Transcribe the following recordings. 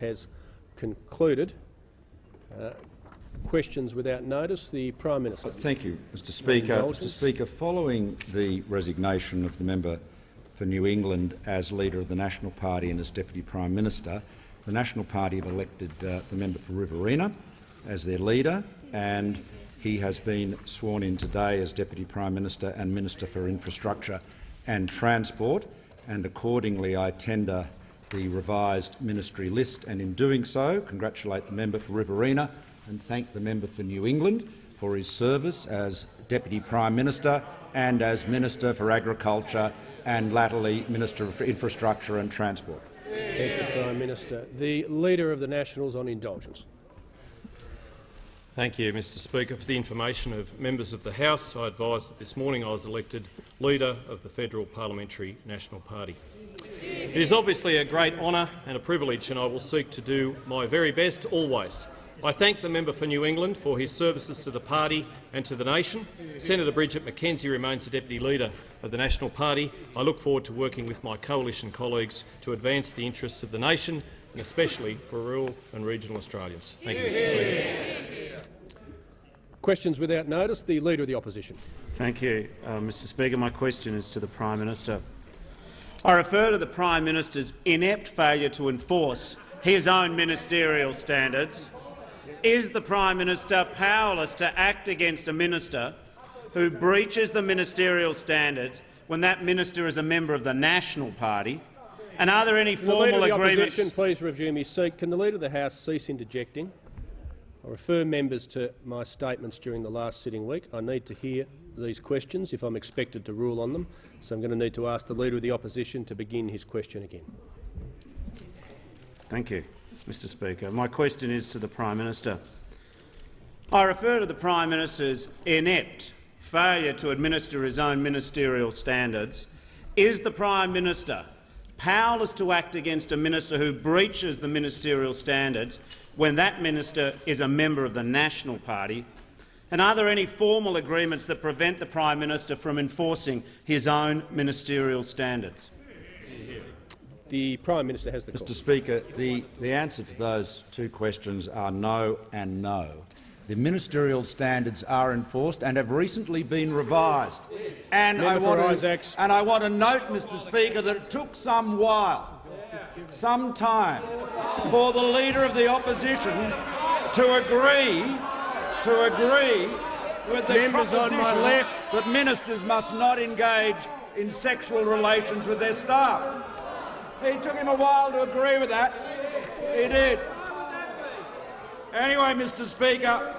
has concluded. Questions without notice. The Prime Minister. Thank you, Mr Speaker. Mr Speaker, following the resignation of the member for New England as Leader of the National Party and as Deputy Prime Minister, the National Party have elected the member for Riverina as their leader, and he has been sworn in today as Deputy Prime Minister and Minister for Infrastructure and Transport, and accordingly I tender the revised ministry list, and in doing so congratulate the member for Riverina and thank the member for New England for his service as Deputy Prime Minister and as Minister for Agriculture and latterly Minister for Infrastructure and Transport. Thank you, Prime Minister. The Leader of the Nationals on indulgence. Thank you, Mr Speaker. For the information of members of the House, I advise that this morning I was elected Leader of the Federal Parliamentary National Party. It is obviously a great honour and a privilege, and I will seek to do my very best always. I thank the member for New England for his services to the party and to the nation. Senator Bridget McKenzie remains the Deputy Leader of the National Party. I look forward to working with my coalition colleagues to advance the interests of the nation, and especially for rural and regional Australians. Thank you, Mr Speaker. Questions without notice. The Leader of the Opposition. Thank you, Mr Speaker. My question is to the Prime Minister. I refer to the Prime Minister's inept failure to enforce his own ministerial standards. Is the Prime Minister powerless to act against a minister who breaches the ministerial standards when that minister is a member of the National Party? And are there any formal agreements— The Leader of the Opposition, please resume his seat. Can the Leader of the House cease interjecting? I refer members to my statements during the last sitting week. I need to hear these questions if I'm expected to rule on them, so I'm going to need to ask the Leader of the Opposition to begin his question again. Thank you, Mr Speaker. My question is to the Prime Minister. I refer to the Prime Minister's inept failure to administer his own ministerial standards. Is the Prime Minister powerless to act against a minister who breaches the ministerial standards when that minister is a member of the National Party? And are there any formal agreements that prevent the Prime Minister from enforcing his own ministerial standards? The Prime Minister has the call. Mr Speaker, the answer to those two questions are no and no. The ministerial standards are enforced and have recently been revised. And I want to note, Mr Speaker, that it took some time, for the Leader of the Opposition to agree with the members on my left that ministers must not engage in sexual relations with their staff. It took him a while to agree with that. He did. Anyway, Mr Speaker,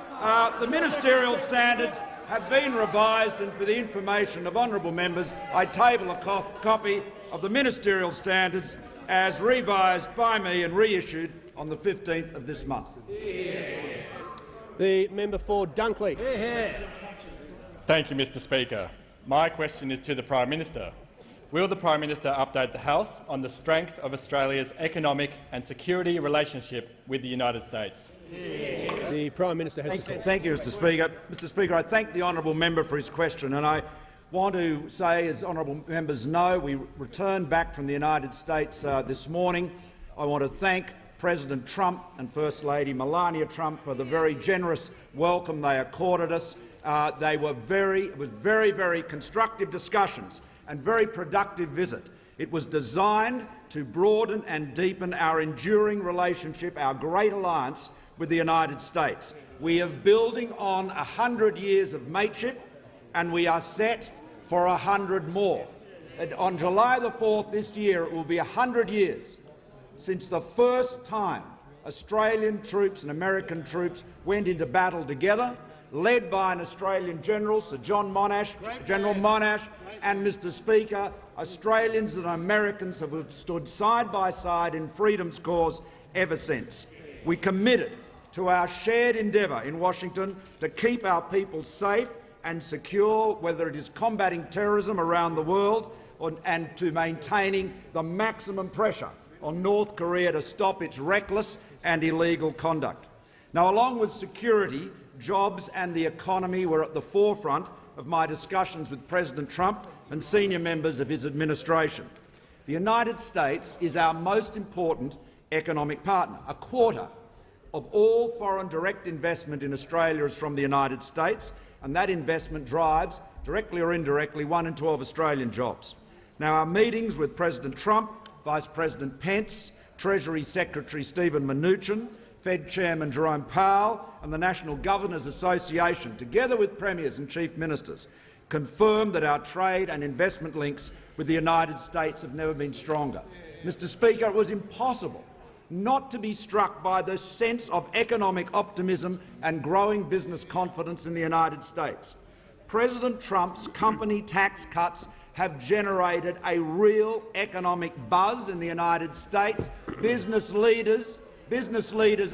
the ministerial standards have been revised, and for the information of honourable members, I table a copy of the ministerial standards as revised by me and reissued on the 15th of this month. The member for Dunkley. Thank you, Mr Speaker. My question is to the Prime Minister. Will the Prime Minister update the House on the strength of Australia's economic and security relationship with the United States? The Prime Minister has the call. Thank you, Mr Speaker. Mr Speaker, I thank the honourable member for his question, and I want to say, as honourable members know, we returned back from the United States this morning. I want to thank President Trump and First Lady Melania Trump for the very generous welcome they accorded us. It was very constructive discussions and very productive visit. It was designed to broaden and deepen our enduring relationship, our great alliance with the United States. We are building on 100 years of mateship, and we are set for 100 more. And on July the 4th this year, it will be 100 years since the first time Australian troops and American troops went into battle together, led by an Australian general, Sir John Monash, General Monash, and, Mr Speaker, Australians and Americans have stood side by side in freedom's cause ever since. We committed to our shared endeavour in Washington to keep our people safe and secure, whether it is combating terrorism around the world and to maintaining the maximum pressure on North Korea to stop its reckless and illegal conduct. Now, along with security, jobs and the economy were at the forefront of my discussions with President Trump and senior members of his administration. The United States is our most important economic partner. A quarter of all foreign direct investment in Australia is from the United States, and that investment drives, directly or indirectly, 1 in 12 Australian jobs. Now, our meetings with President Trump, Vice President Pence, Treasury Secretary Stephen Mnuchin, Fed Chairman Jerome Powell and the National Governors Association, together with premiers and chief ministers, confirmed that our trade and investment links with the United States have never been stronger. Mr. Speaker, it was impossible not to be struck by the sense of economic optimism and growing business confidence in the United States. President Trump's company tax cuts have generated a real economic buzz in the United States. Business leaders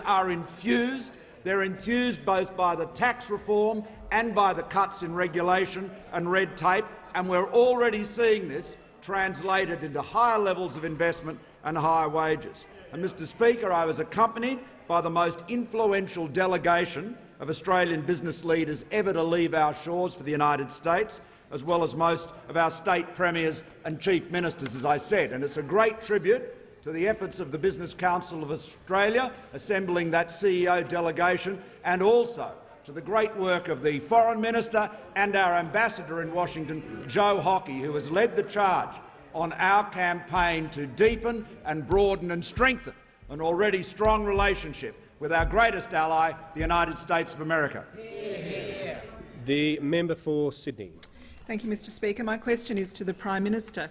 are enthused. They're enthused both by the tax reform and by the cuts in regulation and red tape, and we're already seeing this translated into higher levels of investment and higher wages. And, Mr. Speaker, I was accompanied by the most influential delegation of Australian business leaders ever to leave our shores for the United States, as well as most of our state premiers and chief ministers, as I said. And it's a great tribute to the efforts of the Business Council of Australia, assembling that CEO delegation, and also to the great work of the Foreign Minister and our Ambassador in Washington, Joe Hockey, who has led the charge on our campaign to deepen and broaden and strengthen an already strong relationship with our greatest ally, the United States of America. The member for Sydney. Thank you, Mr. Speaker. My question is to the Prime Minister.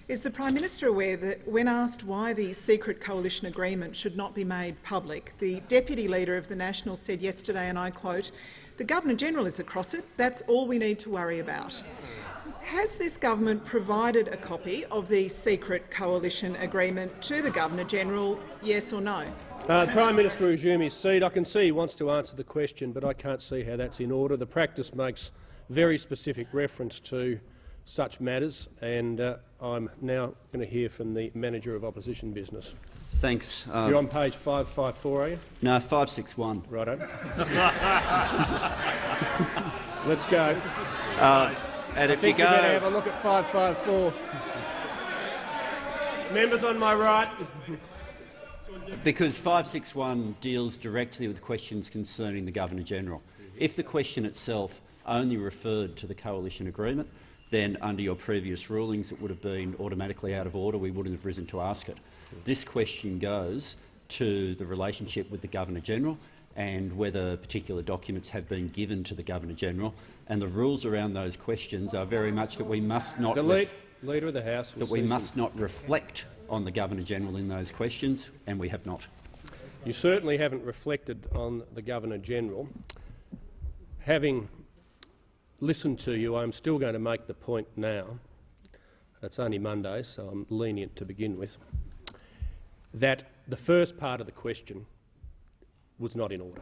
Is the Prime Minister aware that when asked why the secret coalition agreement should not be made public, the Deputy Leader of the Nationals said yesterday, and I quote, "The Governor-General is across it. That's all we need to worry about." Has this government provided a copy of the secret coalition agreement to the Governor-General, yes or no? The Prime Minister will resume his seat. I can see he wants to answer the question, but I can't see how that's in order. The practice makes very specific reference to such matters, and I'm now going to hear from the Manager of Opposition Business. Thanks. You're on page 554, are you? No, 561. Righto. Let's go. And I if think you you go, better have a look at 554. Members on my right. because 561 deals directly with questions concerning the Governor-General. If the question itself only referred to the coalition agreement, then under your previous rulings it would have been automatically out of order. We wouldn't have risen to ask it. This question goes to the relationship with the Governor-General and whether particular documents have been given to the Governor-General. And the rules around those questions are very much that we must not Leader of the House must not reflect on the Governor-General in those questions, and we have not. You certainly haven't reflected on the Governor-General. Having listened to you, I'm still going to make the point now, that's only Monday, so I'm lenient to begin with, that the first part of the question was not in order.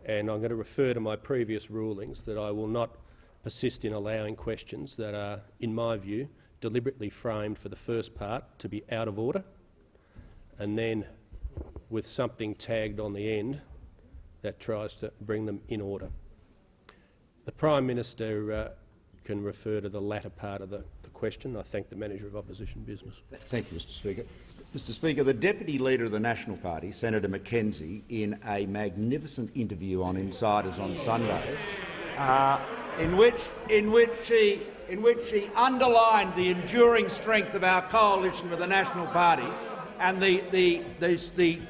And I'm going to refer to my previous rulings that I will not persist in allowing questions that are, in my view, deliberately framed for the first part to be out of order, and then with something tagged on the end that tries to bring them in order. The Prime Minister can refer to the latter part of the question. I thank the Manager of Opposition Business. Thank you, Mr. Speaker. Mr. Speaker, the Deputy Leader of the National Party, Senator Mackenzie, in a magnificent interview on Insiders on Sunday, in which she underlined the enduring strength of our coalition with the National Party and the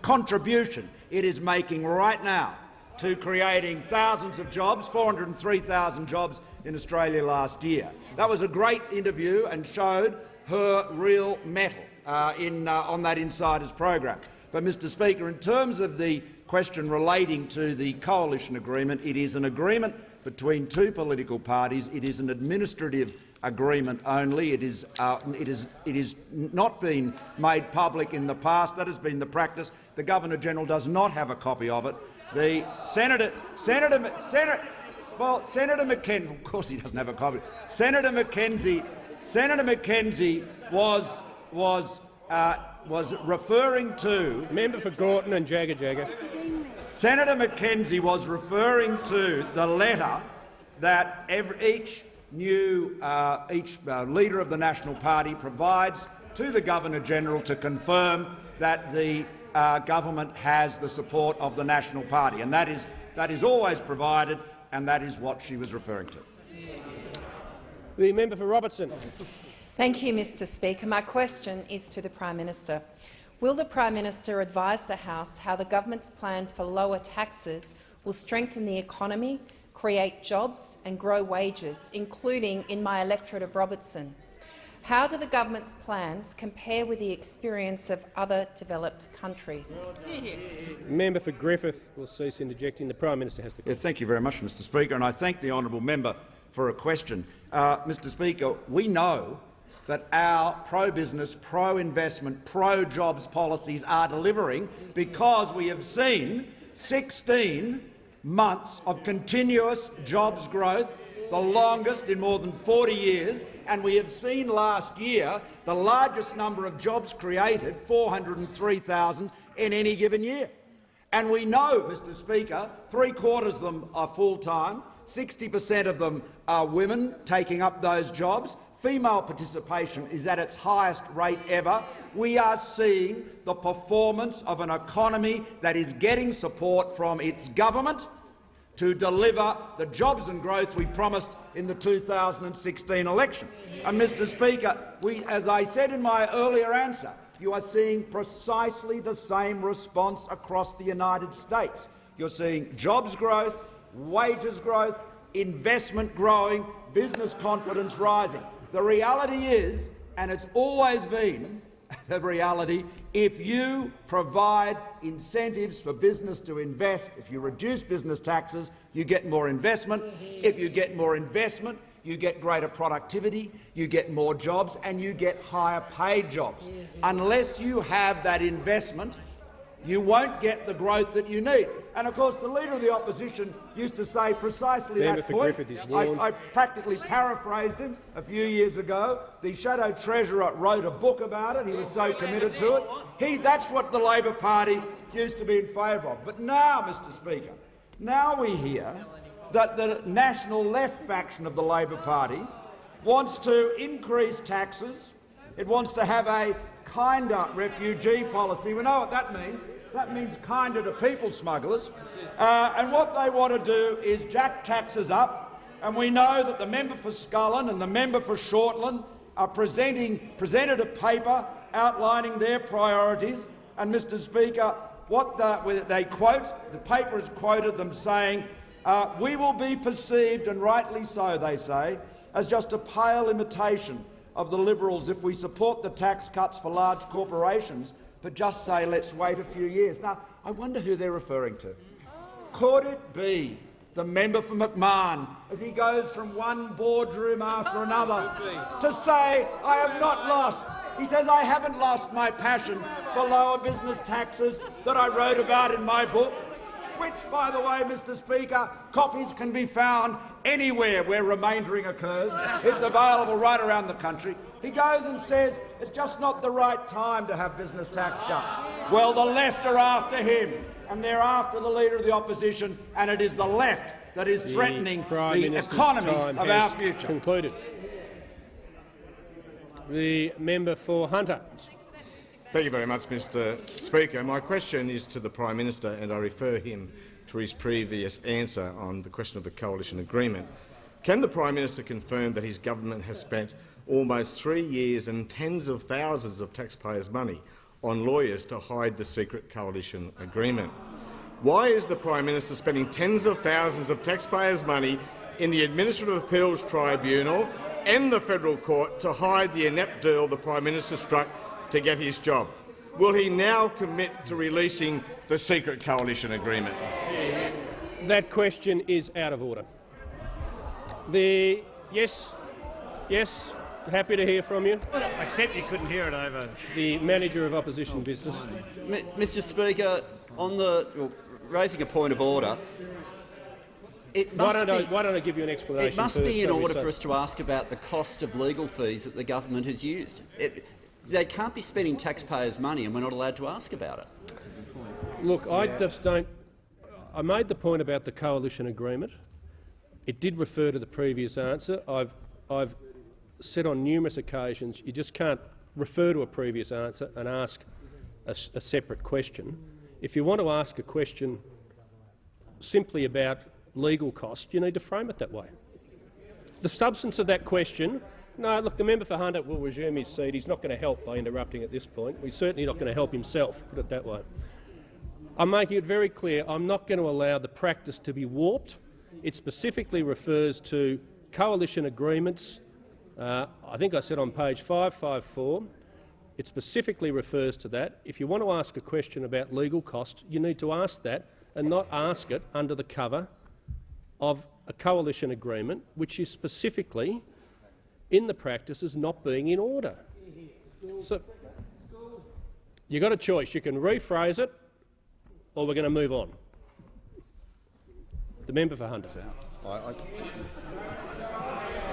contribution it is making right now to creating thousands of jobs, 403,000 jobs in Australia last year. That was a great interview and showed her real mettle on that Insiders program. But, Mr. Speaker, in terms of the question relating to the coalition agreement, it is an agreement between two political parties. It is an administrative agreement only. It is not been made public in the past. That has been the practice. The Governor-General does not have a copy of it. The Senator Mackenzie, of course he doesn't have a copy. Senator Mackenzie was referring to Member for Gorton and Jagga. Senator Mackenzie was referring to the letter that each leader of the National Party provides to the Governor-General to confirm that the government has the support of the National Party, and that is always provided, and that is what she was referring to. The member for Robertson. Thank you, Mr Speaker. My question is to the Prime Minister. Will the Prime Minister advise the House how the government's plan for lower taxes will strengthen the economy, create jobs and grow wages, including in my electorate of Robertson? How do the government's plans compare with the experience of other developed countries? Member for Griffith will cease interjecting. The Prime Minister has the question. Yes, thank you very much, Mr Speaker, and I thank the honourable member for a question. Mr Speaker, we know that our pro-business, pro-investment, pro-jobs policies are delivering because we have seen 16 months of continuous jobs growth, the longest in more than 40 years, and we have seen last year the largest number of jobs created, 403,000 in any given year. And we know, Mr Speaker, 3/4 of them are full-time, 60% of them are women taking up those jobs. Female participation is at its highest rate ever. We are seeing the performance of an economy that is getting support from its government to deliver the jobs and growth we promised in the 2016 election. And, Mr Speaker, as I said in my earlier answer, you are seeing precisely the same response across the United States. You're seeing jobs growth, wages growth, investment growing, business confidence rising. The reality is, and it's always been the reality, if you provide incentives for business to invest, if you reduce business taxes, you get more investment. If you get more investment, you get greater productivity, you get more jobs, and you get higher paid jobs. Unless you have that investment, you won't get the growth that you need. And of course, the Leader of the Opposition used to say precisely that point. I practically paraphrased him a few years ago. The Shadow Treasurer wrote a book about it. He was so committed to it. That's what the Labor Party used to be in favour of. But now, Mr Speaker, now we hear that the national left faction of the Labor Party wants to increase taxes. It wants to have a kinder refugee policy. We know what that means. That means kinder to people smugglers. And what they want to do is jack taxes up. And we know that the member for Scullin and the member for Shortland are presented a paper outlining their priorities. And, Mr Speaker, what they quote, the paper has quoted them saying, we will be perceived, and rightly so, they say, as just a pale imitation of the Liberals if we support the tax cuts for large corporations, but just say let's wait a few years. Now, I wonder who they're referring to. Could it be the member for McMahon, as he goes from one boardroom after another to say, I have not lost. He says, I haven't lost my passion for lower business taxes that I wrote about in my book, which, by the way, Mr Speaker, copies can be found anywhere where remaindering occurs. It's available right around the country. He goes and says it's just not the right time to have business tax cuts. Well, the left are after him, and they're after the Leader of the Opposition, and it is the left that is threatening the economy of our future. Concluded. The member for Hunter. Thank you very much, Mr Speaker. My question is to the Prime Minister, and I refer him to his previous answer on the question of the coalition agreement. Can the Prime Minister confirm that his government has spent almost 3 years and tens of thousands of taxpayers' money on lawyers to hide the secret coalition agreement? Why is the Prime Minister spending tens of thousands of taxpayers' money in the Administrative Appeals Tribunal and the Federal Court to hide the inept deal the Prime Minister struck to get his job? Will he now commit to releasing the secret coalition agreement? That question is out of order. Yes, happy to hear from you. Except you couldn't hear it over. The Manager of Opposition Business. Mr Speaker, on raising a point of order, why don't I give you an explanation? It must be in order for us to ask about the cost of legal fees that the government has used. They can't be spending taxpayers' money and we're not allowed to ask about it. Look, I just don't. I made the point about the coalition agreement. It did refer to the previous answer. I've said on numerous occasions you just can't refer to a previous answer and ask a separate question. If you want to ask a question simply about legal cost, you need to frame it that way. The substance of that question— no, look, the member for Hunter will resume his seat. He's not going to help by interrupting at this point. He's certainly not going to help himself, put it that way. I'm making it very clear I'm not going to allow the practice to be warped. It specifically refers to coalition agreements. I think I said on page 554, it specifically refers to that. If you want to ask a question about legal cost, you need to ask that and not ask it under the cover of a coalition agreement, which is specifically in the practice as not being in order. So you've got a choice. You can rephrase it or we're going to move on. The member for Hunter.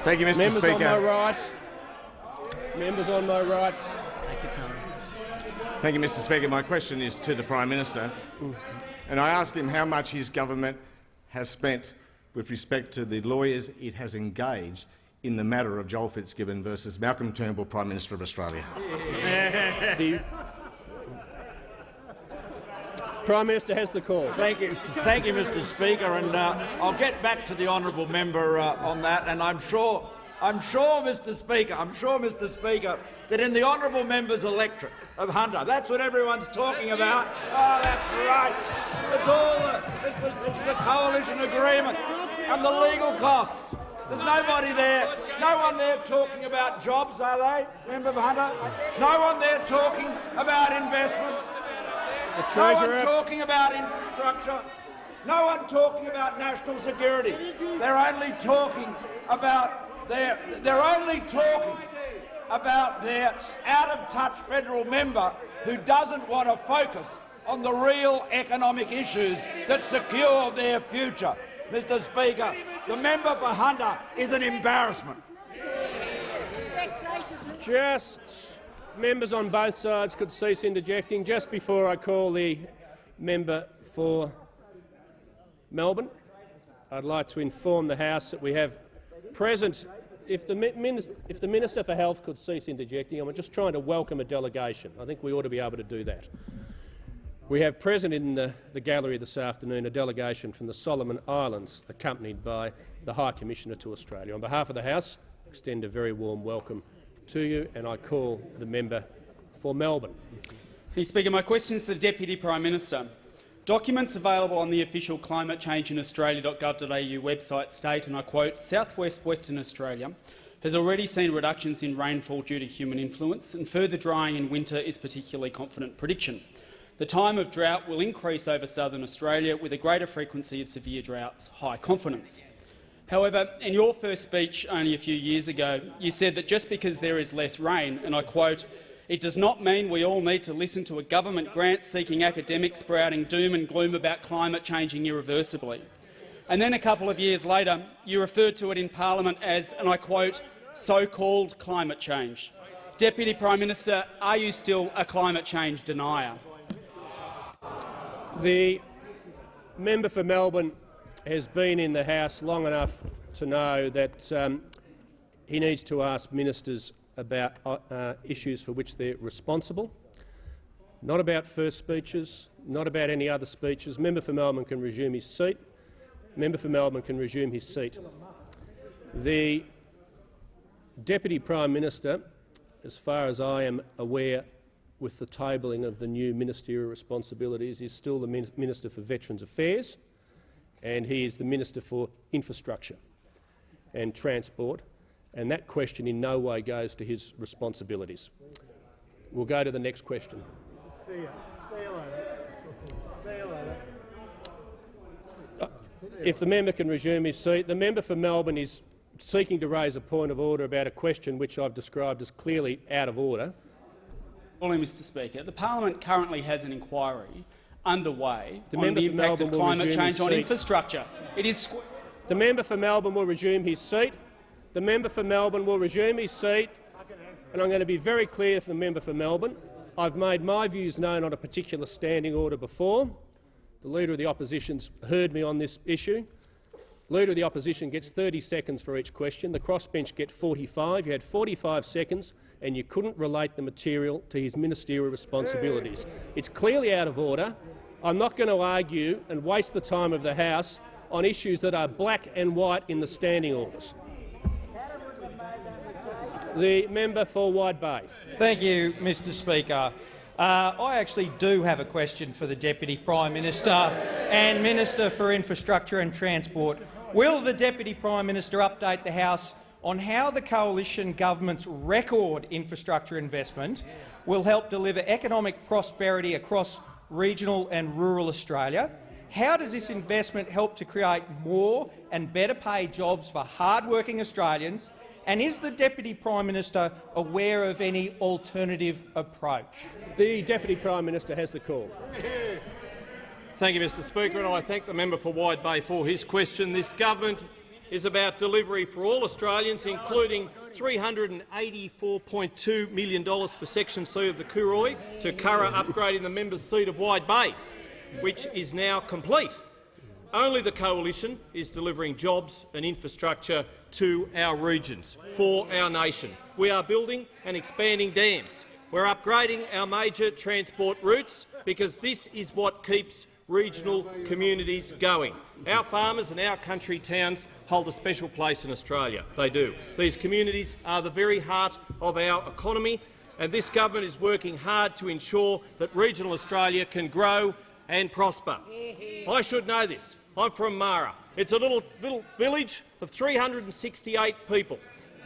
Thank you, Mr. Members Speaker. on my right. Members on my right. Thank you, Mr. Speaker. My question is to the Prime Minister, and I ask him how much his government has spent with respect to the lawyers it has engaged in the matter of Joel Fitzgibbon versus Malcolm Turnbull, Prime Minister of Australia. The Prime Minister has the call. Thank you, Mr. Speaker, and I'll get back to the honourable member on that. And I'm sure, Mr. Speaker, that in the honourable member's electorate of Hunter, that's what everyone's talking about. Oh, that's right. It's the coalition agreement and the legal costs. There's nobody there, no one there talking about jobs, are they, Member of Hunter? No one there talking about investment. No one talking about infrastructure. No one talking about national security. They're only talking about their out-of-touch federal member who doesn't want to focus on the real economic issues that secure their future. Mr. Speaker, the member for Hunter is an embarrassment. Just members on both sides could cease interjecting. Just before I call the member for Melbourne, I'd like to inform the House that we have present— if the Minister for Health could cease interjecting, I'm just trying to welcome a delegation. I think we ought to be able to do that. We have present in the gallery this afternoon a delegation from the Solomon Islands, accompanied by the High Commissioner to Australia. On behalf of the House, I extend a very warm welcome to you, and I call the member for Melbourne. Mr. Speaker, my question is to the Deputy Prime Minister. Documents available on the official climatechangeinaustralia.gov.au website state, and I quote, "Southwest Western Australia has already seen reductions in rainfall due to human influence, and further drying in winter is particularly confident prediction. The time of drought will increase over southern Australia with a greater frequency of severe droughts, high confidence." However, in your first speech only a few years ago, you said that just because there is less rain, and I quote, "It does not mean we all need to listen to a government grant-seeking academic sprouting doom and gloom about climate changing irreversibly." And then a couple of years later, you referred to it in Parliament as, and I quote, "so-called climate change." Deputy Prime Minister, are you still a climate change denier? The member for Melbourne has been in the House long enough to know that he needs to ask ministers about issues for which they're responsible, not about first speeches, not about any other speeches. Member for Melbourne can resume his seat. Member for Melbourne can resume his seat. The Deputy Prime Minister, as far as I am aware, with the tabling of the new ministerial responsibilities, is still the Minister for Veterans Affairs, and he is the Minister for Infrastructure and Transport, and that question in no way goes to his responsibilities. We'll go to the next question. See you later. See you later. If the member can resume his seat. The member for Melbourne is seeking to raise a point of order about a question which I've described as clearly out of order. Mr. Speaker, the Parliament currently has an inquiry underway on the impacts of climate change on infrastructure. The member for Melbourne will resume his seat. The member for Melbourne will resume his seat, and I'm going to be very clear for the member for Melbourne. I've made my views known on a particular standing order before. The Leader of the Opposition's heard me on this issue. Leader of the Opposition gets 30 seconds for each question. The crossbench get 45. You had 45 seconds and you couldn't relate the material to his ministerial responsibilities. It's clearly out of order. I'm not going to argue and waste the time of the House on issues that are black and white in the standing orders. The member for Wide Bay. Thank you, Mr Speaker. I actually do have a question for the Deputy Prime Minister and Minister for Infrastructure and Transport. Will the Deputy Prime Minister update the House on how the coalition government's record infrastructure investment will help deliver economic prosperity across regional and rural Australia? How does this investment help to create more and better paid jobs for hard-working Australians? And is the Deputy Prime Minister aware of any alternative approach? The Deputy Prime Minister has the call. Thank you, Mr Speaker, and I thank the member for Wide Bay for his question. This government is about delivery for all Australians, including $384.2 million for Section C of the Cooroy to Curra, upgrading the member's seat of Wide Bay, which is now complete. Only the Coalition is delivering jobs and infrastructure to our regions, for our nation. We are building and expanding dams. We're upgrading our major transport routes because this is what keeps regional communities going. Our farmers and our country towns hold a special place in Australia. They do. These communities are the very heart of our economy, and this government is working hard to ensure that regional Australia can grow and prosper. I should know this. I'm from Mara. It's a little village of 368 people.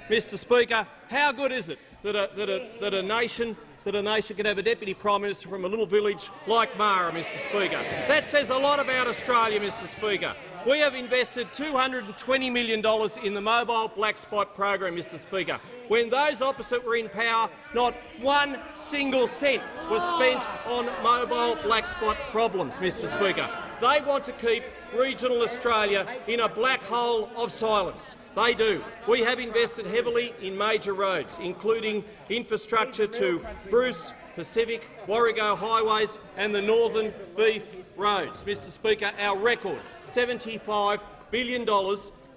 Mr Speaker, how good is it that a nation can have a Deputy Prime Minister from a little village like Mara, Mr Speaker? That says a lot about Australia, Mr Speaker. We have invested $220 million in the mobile black spot program, Mr Speaker. When those opposite were in power, not one single cent was spent on mobile black spot problems, Mr Speaker. They want to keep regional Australia in a black hole of silence. They do. We have invested heavily in major roads, including infrastructure to Bruce, Pacific, Warrego highways and the Northern Beef roads. Mr Speaker, our record $75 billion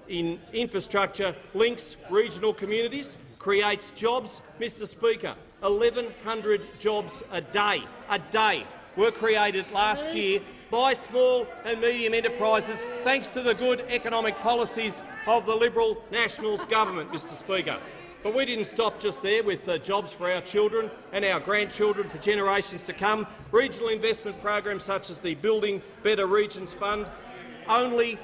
in infrastructure links regional communities, creates jobs. Mr Speaker, 1,100 jobs a day were created last year by small and medium enterprises, thanks to the good economic policies of the Liberal Nationals government, Mr Speaker. But we didn't stop just there with jobs for our children and our grandchildren for generations to come. Regional investment programs such as the Building Better Regions Fund only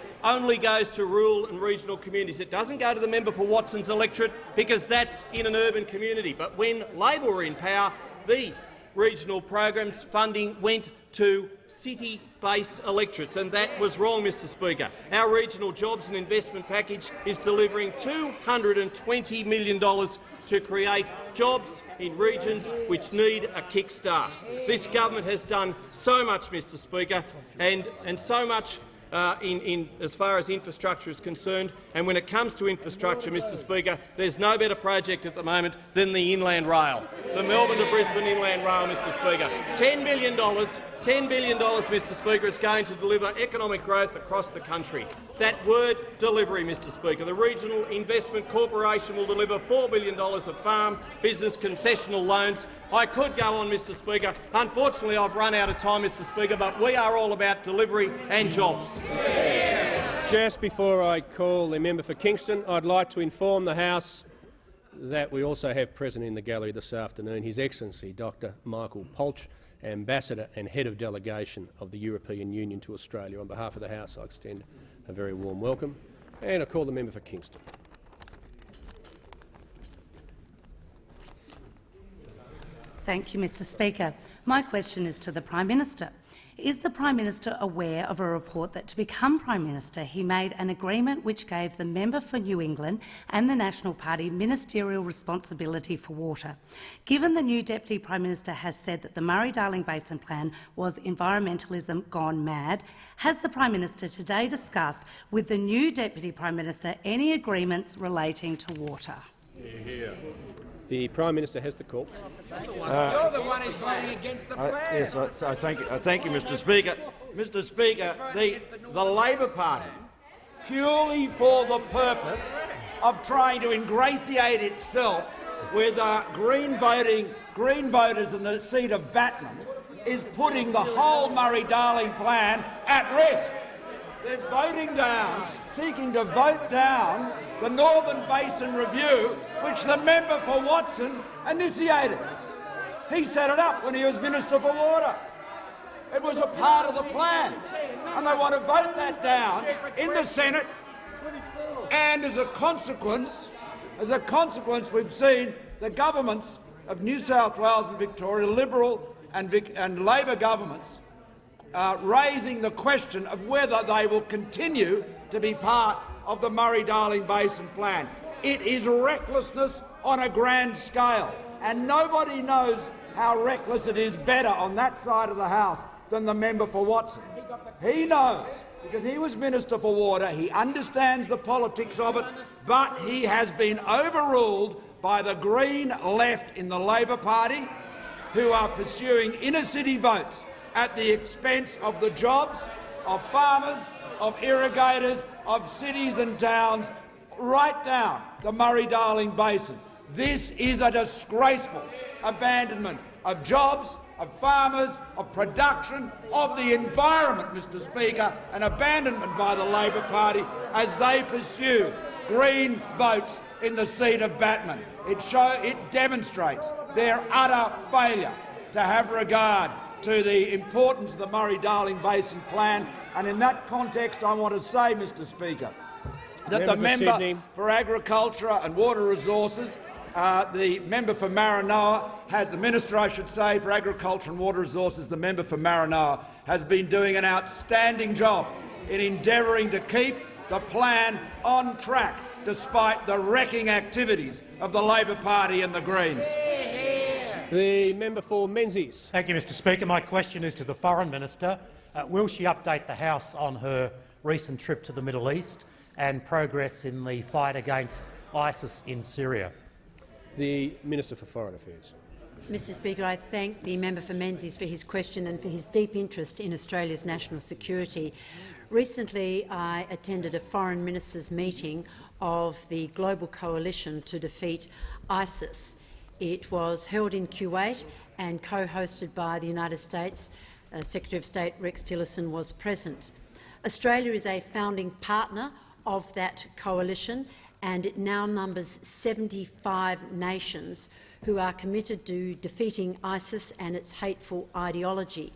goes to rural and regional communities. It doesn't go to the member for Watson's electorate because that's in an urban community. But when Labor were in power, the regional programs funding went to city-based electorates, and that was wrong, Mr Speaker. Our regional jobs and investment package is delivering $220 million to create jobs in regions which need a kick-start. This government has done so much, Mr Speaker, and so much as far as infrastructure is concerned. And when it comes to infrastructure, Mr Speaker, there's no better project at the moment than the Inland Rail, the Melbourne to Brisbane Inland Rail, Mr Speaker. $10 billion, Mr Speaker, is going to deliver economic growth across the country. That word delivery, Mr Speaker. The Regional Investment Corporation will deliver $4 billion of farm business concessional loans. I could go on, Mr Speaker. Unfortunately, I've run out of time, Mr Speaker, but we are all about delivery and jobs. Just before I call the member for Kingston, I'd like to inform the House that we also have present in the gallery this afternoon His Excellency Dr Michael Polch, Ambassador and Head of Delegation of the European Union to Australia. On behalf of the House, I extend a very warm welcome, and I call the member for Kingston. Thank you, Mr Speaker. My question is to the Prime Minister. Is the Prime Minister aware of a report that to become Prime Minister he made an agreement which gave the member for New England and the National Party ministerial responsibility for water? Given the new Deputy Prime Minister has said that the Murray-Darling Basin Plan was environmentalism gone mad, has the Prime Minister today discussed with the new Deputy Prime Minister any agreements relating to water? The Prime Minister has the call. You're the one who's voting against the plan. Yes, I thank you, Mr Speaker. Mr Speaker, the Labor Party purely for the purpose of trying to ingratiate itself with Green voters in the seat of Batman, is putting the whole Murray-Darling plan at risk. They're voting down, seeking to vote down the Northern Basin Review, which the member for Watson initiated. He set it up when he was Minister for Water. It was a part of the plan, and they want to vote that down in the Senate. And as a consequence, we've seen the governments of New South Wales and Victoria, Liberal and Labor governments, raising the question of whether they will continue to be part of the Murray-Darling Basin plan. It is recklessness on a grand scale, and nobody knows how reckless it is better on that side of the House than the member for Watson. He knows, because he was Minister for Water, he understands the politics of it, but he has been overruled by the Green left in the Labor Party, who are pursuing inner-city votes at the expense of the jobs, of farmers, of irrigators, of cities and towns, right down the Murray-Darling Basin. This is a disgraceful abandonment of jobs, of farmers, of production, of the environment, Mr Speaker, an abandonment by the Labor Party as they pursue Green votes in the seat of Batman. It demonstrates their utter failure to have regard to the importance of the Murray-Darling Basin plan. And in that context, I want to say, Mr Speaker, that the member for Agriculture and Water Resources, the member for Maranoa, the Minister, I should say, for Agriculture and Water Resources, the member for Maranoa, has been doing an outstanding job in endeavouring to keep the plan on track, despite the wrecking activities of the Labor Party and the Greens. The member for Menzies. Thank you, Mr Speaker. My question is to the Foreign Minister. Will she update the House on her recent trip to the Middle East and progress in the fight against ISIS in Syria? The Minister for Foreign Affairs. Mr Speaker, I thank the member for Menzies for his question and for his deep interest in Australia's national security. Recently, I attended a foreign ministers' meeting of the Global Coalition to Defeat ISIS. It was held in Kuwait and co-hosted by the United States. Secretary of State Rex Tillerson was present. Australia is a founding partner of that coalition, and it now numbers 75 nations who are committed to defeating ISIS and its hateful ideology.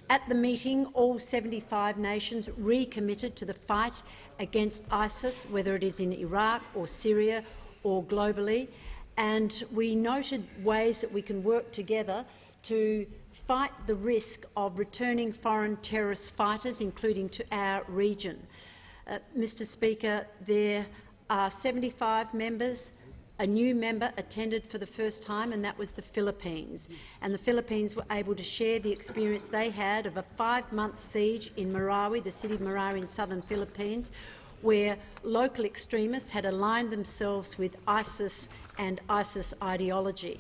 At the meeting, all 75 nations recommitted to the fight against ISIS, whether it is in Iraq or Syria or globally, and we noted ways that we can work together to fight the risk of returning foreign terrorist fighters, including to our region. Mr Speaker, there are 75 members. A new member attended for the first time, and that was the Philippines. And the Philippines were able to share the experience they had of a 5-month siege in Marawi, the city of Marawi in southern Philippines, where local extremists had aligned themselves with ISIS and ISIS ideology.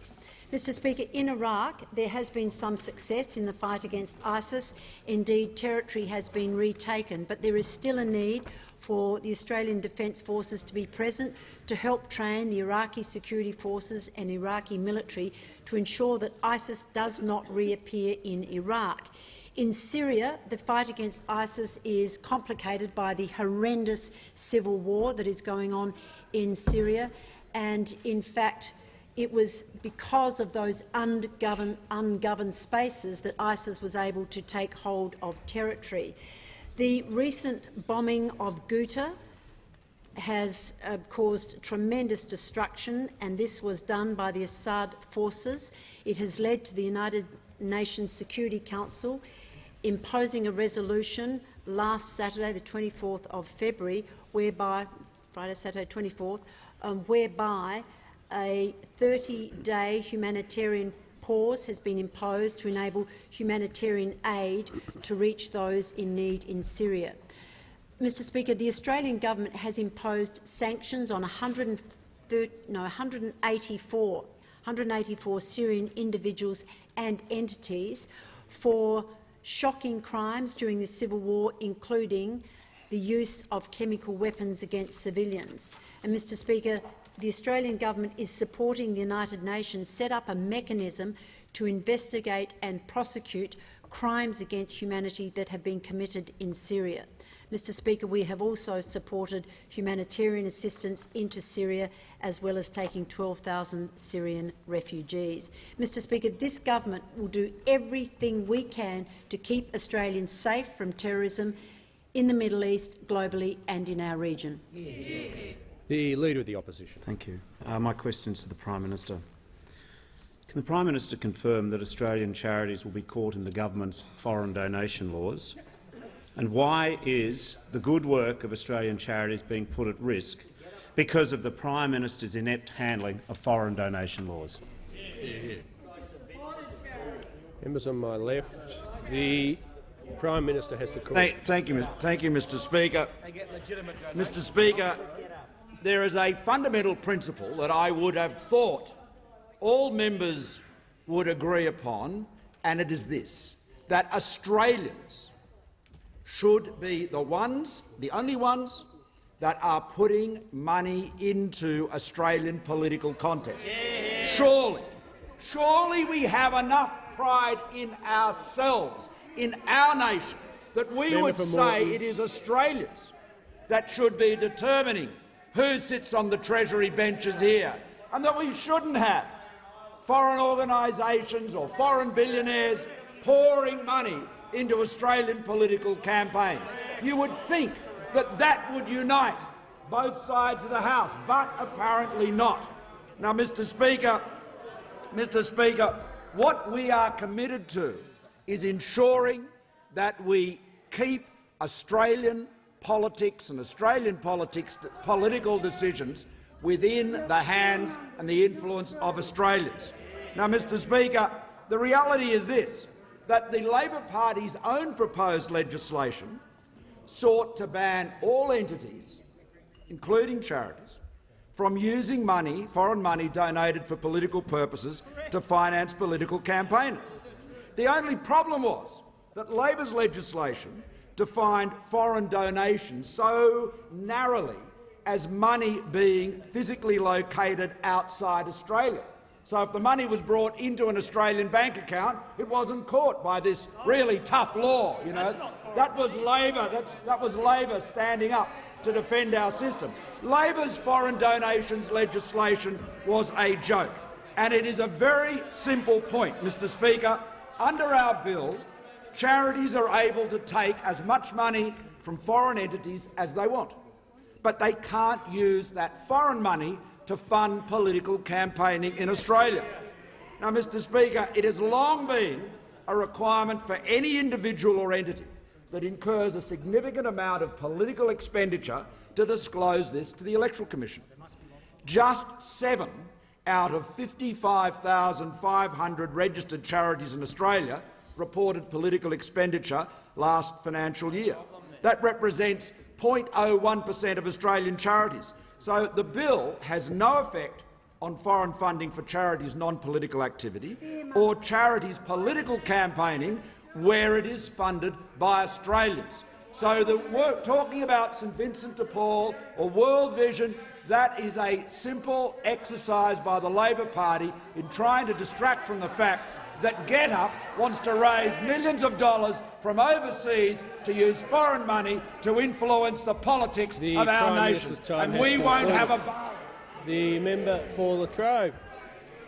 Mr Speaker, in Iraq there has been some success in the fight against ISIS. Indeed, territory has been retaken, but there is still a need for the Australian Defence Forces to be present to help train the Iraqi security forces and Iraqi military to ensure that ISIS does not reappear in Iraq. In Syria, the fight against ISIS is complicated by the horrendous civil war that is going on in Syria, and in fact it was because of those ungoverned spaces that ISIS was able to take hold of territory. The recent bombing of Ghouta has caused tremendous destruction, and this was done by the Assad forces. It has led to the United Nations Security Council imposing a resolution last Saturday, the 24th of February, whereby a 30-day humanitarian pause has been imposed to enable humanitarian aid to reach those in need in Syria. Mr Speaker, the Australian government has imposed sanctions on 184 Syrian individuals and entities for shocking crimes during the civil war, including the use of chemical weapons against civilians. And, Mr Speaker, the Australian government is supporting the United Nations set up a mechanism to investigate and prosecute crimes against humanity that have been committed in Syria. Mr Speaker, we have also supported humanitarian assistance into Syria, as well as taking 12,000 Syrian refugees. Mr Speaker, this government will do everything we can to keep Australians safe from terrorism in the Middle East, globally and in our region. The Leader of the Opposition. Thank you. My question is to the Prime Minister. Can the Prime Minister confirm that Australian charities will be caught in the government's foreign donation laws? And why is the good work of Australian charities being put at risk because of the Prime Minister's inept handling of foreign donation laws? Members on my left, the Prime Minister has the call. Thank you, Mr Speaker. Mr Speaker, there is a fundamental principle that I would have thought all members would agree upon, and it is this, that Australians should be the only ones that are putting money into Australian political contests. Surely we have enough pride in ourselves, in our nation, that we would say it is Australians that should be determining who sits on the Treasury benches here, and that we shouldn't have foreign organisations or foreign billionaires pouring money into Australian political campaigns. You would think that that would unite both sides of the House, but apparently not. Now, Mr Speaker, what we are committed to is ensuring that we keep Australian politics and Australian political decisions within the hands and the influence of Australians. Now, Mr Speaker, the reality is this, that the Labor Party's own proposed legislation sought to ban all entities, including charities, from using foreign money donated for political purposes to finance political campaigning. The only problem was that Labor's legislation defined foreign donations so narrowly as money being physically located outside Australia. So if the money was brought into an Australian bank account, it wasn't caught by this really tough law. You know, that was Labor standing up to defend our system. Labor's foreign donations legislation was a joke, and it is a very simple point, Mr Speaker. Under our bill, charities are able to take as much money from foreign entities as they want, but they can't use that foreign money to fund political campaigning in Australia. Now, Mr Speaker, it has long been a requirement for any individual or entity that incurs a significant amount of political expenditure to disclose this to the Electoral Commission. Just 7 out of 55,500 registered charities in Australia reported political expenditure last financial year. That represents 0.01% of Australian charities. So the bill has no effect on foreign funding for charities' non-political activity or charities' political campaigning where it is funded by Australians. So the work talking about St Vincent de Paul or World Vision, that is a simple exercise by the Labor Party in trying to distract from the fact that GetUp wants to raise millions of dollars from overseas to use foreign money to influence the politics of our nation. And we won't have a... The member for Latrobe.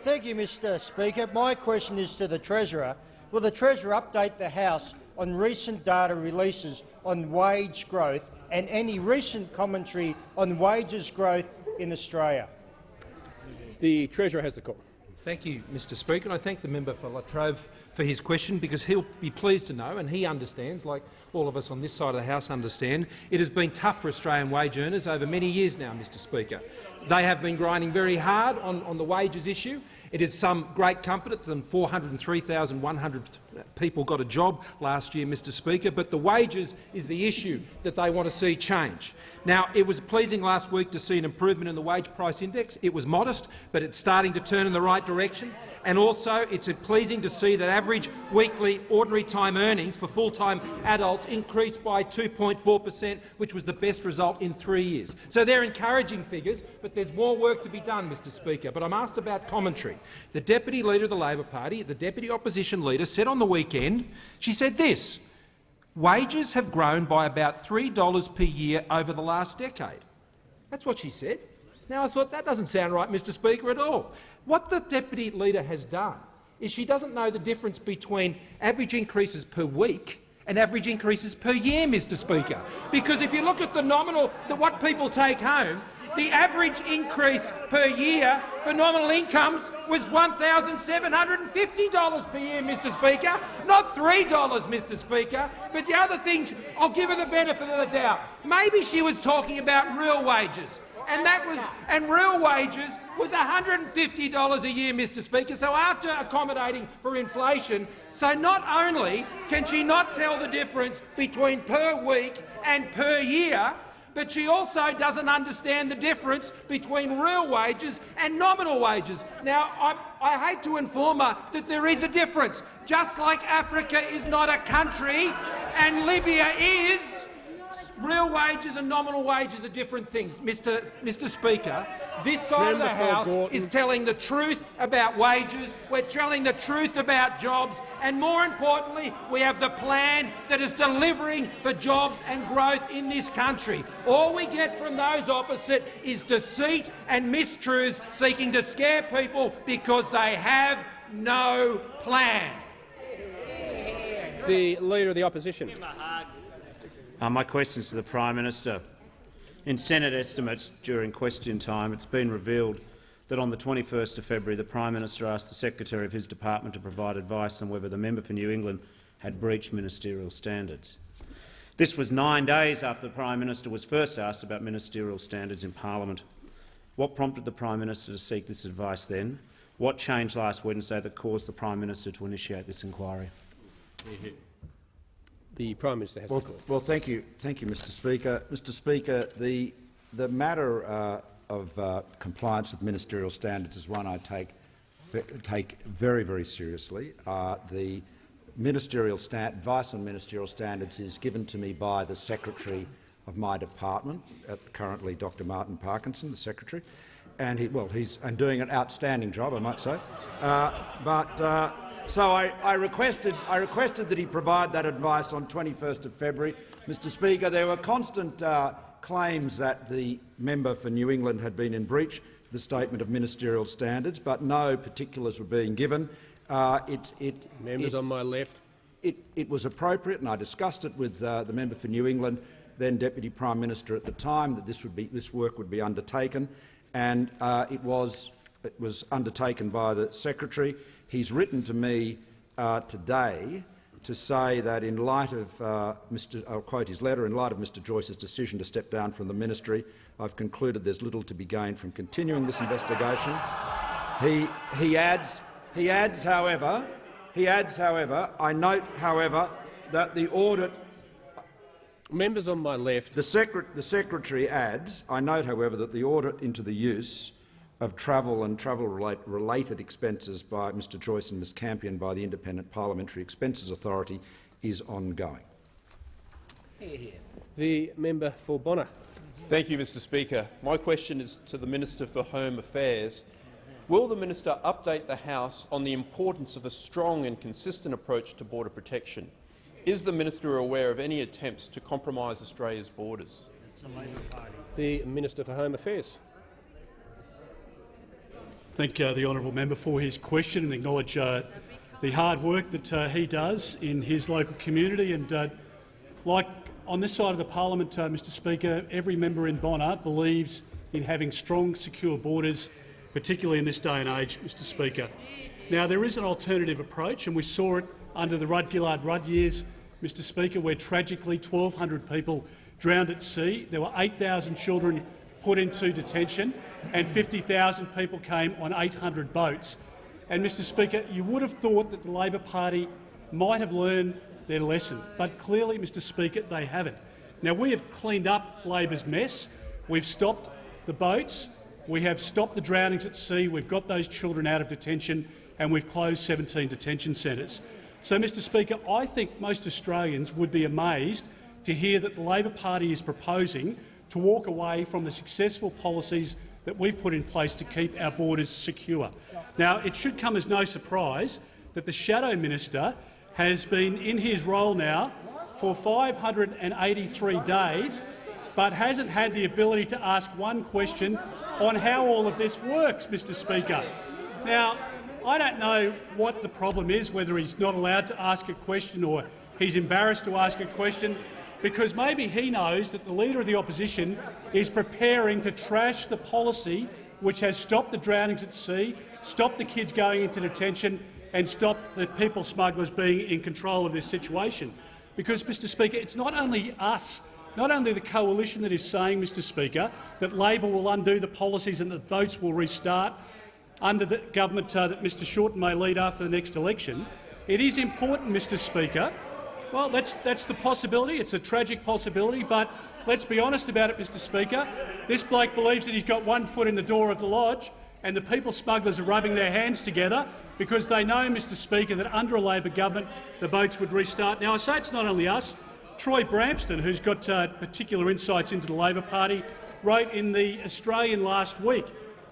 Thank you, Mr Speaker. My question is to the Treasurer. Will the Treasurer update the House on recent data releases on wage growth and any recent commentary on wages growth in Australia? The Treasurer has the call. Thank you, Mr Speaker. And I thank the member for Latrobe for his question, because he'll be pleased to know, and he understands, like all of us on this side of the House understand, it has been tough for Australian wage earners over many years now, Mr Speaker. They have been grinding very hard on the wages issue. It is some great comfort. It's some people got a job last year, Mr Speaker, but the wages is the issue that they want to see change. Now, it was pleasing last week to see an improvement in the wage price index. It was modest, but it's starting to turn in the right direction. And also, it's pleasing to see that average weekly ordinary time earnings for full-time adults increased by 2.4%, which was the best result in 3 years. So they're encouraging figures, but there's more work to be done, Mr Speaker. But I'm asked about commentary. The Deputy Leader of the Labor Party, the Deputy Opposition Leader, said on the weekend, she said this: wages have grown by about $3 per year over the last decade. That's what she said. Now, I thought that doesn't sound right, Mr Speaker, at all. What the Deputy Leader has done is she doesn't know the difference between average increases per week and average increases per year, Mr Speaker. Because if you look at the nominal, what people take home, the average increase per year for nominal incomes was $1,750 per year, Mr Speaker, not $3, Mr Speaker. But the other thing, I'll give her the benefit of the doubt. Maybe she was talking about real wages. And real wages was $150 a year, Mr Speaker. So after accommodating for inflation, so not only can she not tell the difference between per week and per year, but she also doesn't understand the difference between real wages and nominal wages. Now, I hate to inform her that there is a difference. Just like Africa is not a country and Libya is, real wages and nominal wages are different things. Mr Speaker, this side of the House is telling the truth about wages, we're telling the truth about jobs, and more importantly, we have the plan that is delivering for jobs and growth in this country. All we get from those opposite is deceit and mistruths seeking to scare people because they have no plan. The Leader of the Opposition. My question is to the Prime Minister. In Senate estimates during question time, it's been revealed that on the 21st of February the Prime Minister asked the Secretary of his department to provide advice on whether the member for New England had breached ministerial standards. This was 9 days after the Prime Minister was first asked about ministerial standards in Parliament. What prompted the Prime Minister to seek this advice then? What changed last Wednesday that caused the Prime Minister to initiate this inquiry? The Prime Minister has the floor. Well, thank you, Mr Speaker. Mr Speaker, the matter of compliance with ministerial standards is one I take very, very seriously. The advice on ministerial standards is given to me by the Secretary of my department, currently Dr. Martin Parkinson, the Secretary, and he's doing an outstanding job, I might say. So I requested that he provide that advice on 21st of February. Mr Speaker, there were constant claims that the member for New England had been in breach of the Statement of Ministerial Standards, but no particulars were being given. Members on my left. It was appropriate, and I discussed it with the member for New England, then Deputy Prime Minister at the time, that this work would be undertaken, and it was undertaken by the Secretary. He's written to me today to say that in light of I'll quote his letter, in light of Mr Joyce's decision to step down from the ministry, I've concluded there's little to be gained from continuing this investigation. He adds, however, I note, however, that the audit. Members on my left. The Secretary adds, I note, however, that the audit into the use of travel and travel-related expenses by Mr Joyce and Ms Campion by the Independent Parliamentary Expenses Authority is ongoing. The member for Bonner. Thank you, Mr Speaker. My question is to the Minister for Home Affairs. Will the minister update the House on the importance of a strong and consistent approach to border protection? Is the minister aware of any attempts to compromise Australia's borders? The Minister for Home Affairs. Thank the honourable member for his question and acknowledge the hard work that he does in his local community. And like on this side of the parliament, Mr Speaker, every member in Bonner believes in having strong, secure borders, particularly in this day and age, Mr Speaker. Now, there is an alternative approach, and we saw it under the Rudd-Gillard-Rudd years, Mr Speaker, where tragically 1,200 people drowned at sea. There were 8,000 children put into detention, and 50,000 people came on 800 boats. And, Mr Speaker, you would have thought that the Labor Party might have learned their lesson. But clearly, Mr Speaker, they haven't. Now, we have cleaned up Labor's mess. We've stopped the boats. We have stopped the drownings at sea. We've got those children out of detention, and we've closed 17 detention centres. So, Mr Speaker, I think most Australians would be amazed to hear that the Labor Party is proposing to walk away from the successful policies that we've put in place to keep our borders secure. Now, it should come as no surprise that the Shadow Minister has been in his role now for 583 days, but hasn't had the ability to ask one question on how all of this works, Mr Speaker. Now, I don't know what the problem is, whether he's not allowed to ask a question or he's embarrassed to ask a question, because maybe he knows that the Leader of the Opposition is preparing to trash the policy which has stopped the drownings at sea, stopped the kids going into detention and stopped the people smugglers being in control of this situation. Because, Mr Speaker, it's not only us, not only the coalition that is saying, Mr Speaker, that Labor will undo the policies and that boats will restart under the government that Mr Shorten may lead after the next election. It is important, Mr Speaker. Well, that's the possibility. It's a tragic possibility, but let's be honest about it, Mr Speaker. This bloke believes that he's got one foot in the door of the lodge, and the people smugglers are rubbing their hands together because they know, Mr Speaker, that under a Labor government the boats would restart. Now, I say it's not only us. Troy Bramston, who's got particular insights into the Labor Party, wrote in The Australian last week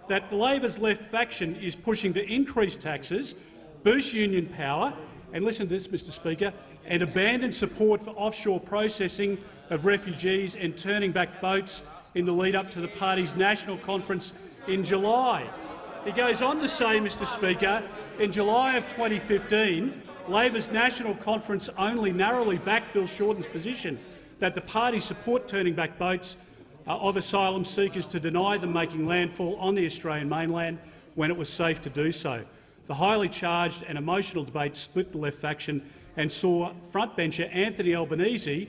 that Labor's left faction is pushing to increase taxes, boost union power, and listen to this, Mr Speaker, and abandon support for offshore processing of refugees and turning back boats in the lead-up to the party's national conference in July. He goes on to say, Mr Speaker, in July of 2015, Labor's national conference only narrowly backed Bill Shorten's position that the party support turning back boats of asylum seekers to deny them making landfall on the Australian mainland when it was safe to do so. The highly charged and emotional debate split the left faction and saw frontbencher Anthony Albanese,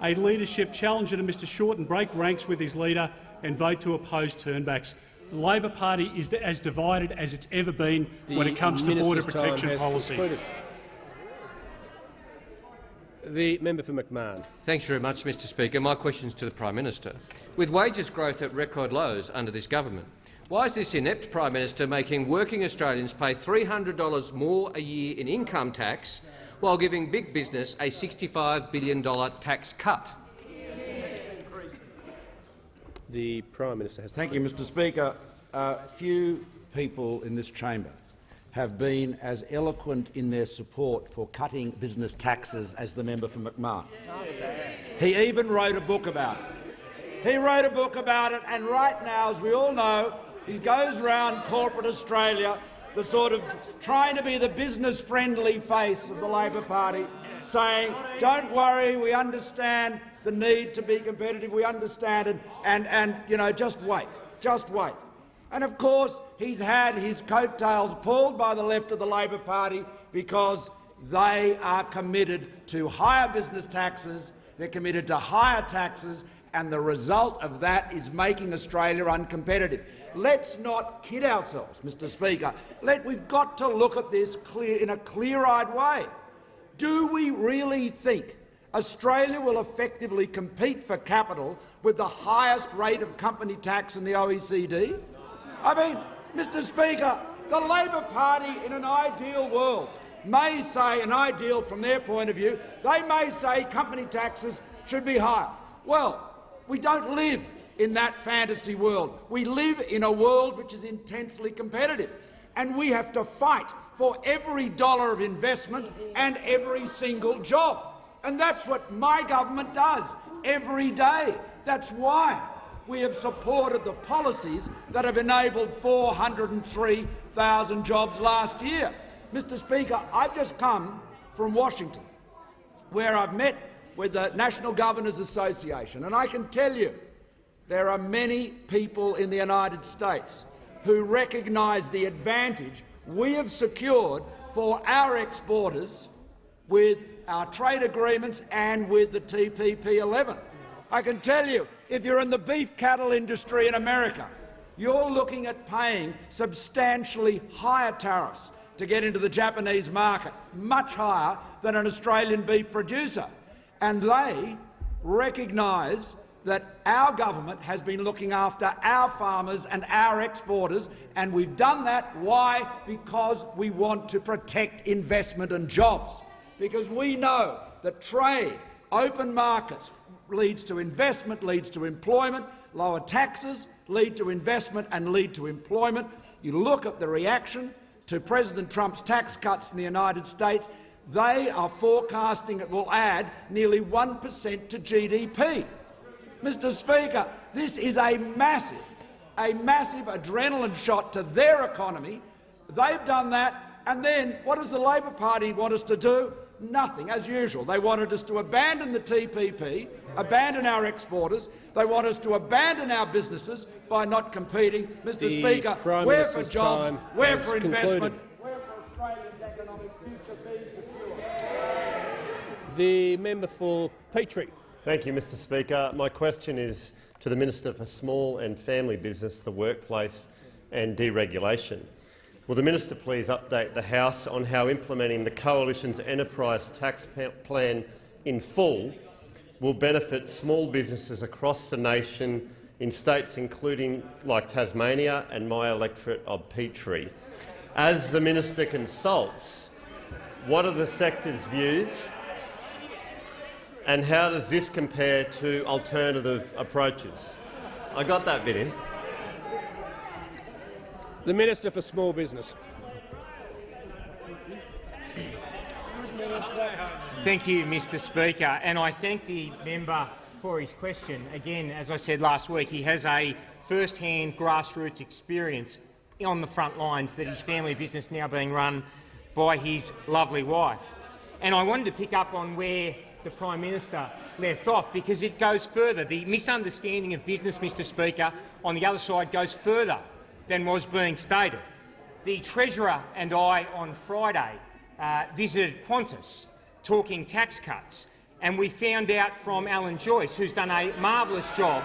a leadership challenger to Mr Shorten, break ranks with his leader and vote to oppose turnbacks. The Labor Party is as divided as it's ever been when it comes to border protection policy. Concluded. The member for McMahon. Thanks very much, Mr Speaker. My question is to the Prime Minister. With wages growth at record lows under this government, why is this inept Prime Minister making working Australians pay $300 more a year in income tax while giving big business a $65 billion tax cut? The Prime Minister has. Thank you, Mr Speaker. Few people in this chamber have been as eloquent in their support for cutting business taxes as the member for McMahon. He even wrote a book about it. He wrote a book about it, and right now, as we all know, he goes around corporate Australia, the sort of trying to be the business-friendly face of the Labor Party, saying, "Don't worry, we understand the need to be competitive. We understand it, and you know, just wait, just wait." And of course, he's had his coattails pulled by the left of the Labor Party because they are committed to higher business taxes, they're committed to higher taxes, and the result of that is making Australia uncompetitive. Let's not kid ourselves, Mr Speaker. We've got to look at this in a clear-eyed way. Do we really think Australia will effectively compete for capital with the highest rate of company tax in the OECD? I mean, Mr Speaker, the Labor Party in an ideal world may say, an ideal from their point of view, they may say company taxes should be higher. Well, we don't live in that fantasy world. We live in a world which is intensely competitive, and we have to fight for every dollar of investment and every single job. And that's what my government does every day. That's why we have supported the policies that have enabled 403,000 jobs last year. Mr Speaker, I've just come from Washington, where I've met with the National Governors Association, and I can tell you there are many people in the United States who recognise the advantage we have secured for our exporters with our trade agreements and with the TPP-11. I can tell you, if you're in the beef cattle industry in America, you're looking at paying substantially higher tariffs to to get into the Japanese market, much higher than an Australian beef producer. And they recognise that our government has been looking after our farmers and our exporters, and we've done that. Why? Because we want to protect investment and jobs. Because we know that trade, open markets, leads to investment, leads to employment, lower taxes lead to investment and lead to employment. You look at the reaction to President Trump's tax cuts in the United States, they are forecasting it will add nearly 1% to GDP. Mr. Speaker, this is a massive adrenaline shot to their economy. They've done that, and then what does the Labor Party want us to do? Nothing, as usual. They wanted us to abandon the TPP, abandon our exporters. They want us to abandon our businesses by not competing. Mr. Speaker, we're for jobs, we're for investment, we're for Australia's economic future being secure. The member for Petrie. Thank you, Mr. Speaker. My question is to the Minister for Small and Family Business, the Workplace and Deregulation. Will the Minister please update the House on how implementing the Coalition's enterprise tax plan in full will benefit small businesses across the nation in states including like Tasmania and my electorate of Petrie? As the Minister consults, what are the sector's views and how does this compare to alternative approaches? I got that bit in. The Minister for Small Business. Thank you, Mr. Speaker, and I thank the member for his question. Again, as I said last week, he has a first-hand grassroots experience on the front lines that his family business now being run by his lovely wife. And I wanted to pick up on where the Prime Minister left off, because it goes further. The misunderstanding of business, Mr. Speaker, on the other side goes further than was being stated. The Treasurer and I on Friday visited Qantas talking tax cuts, and we found out from Alan Joyce, who's done a marvellous job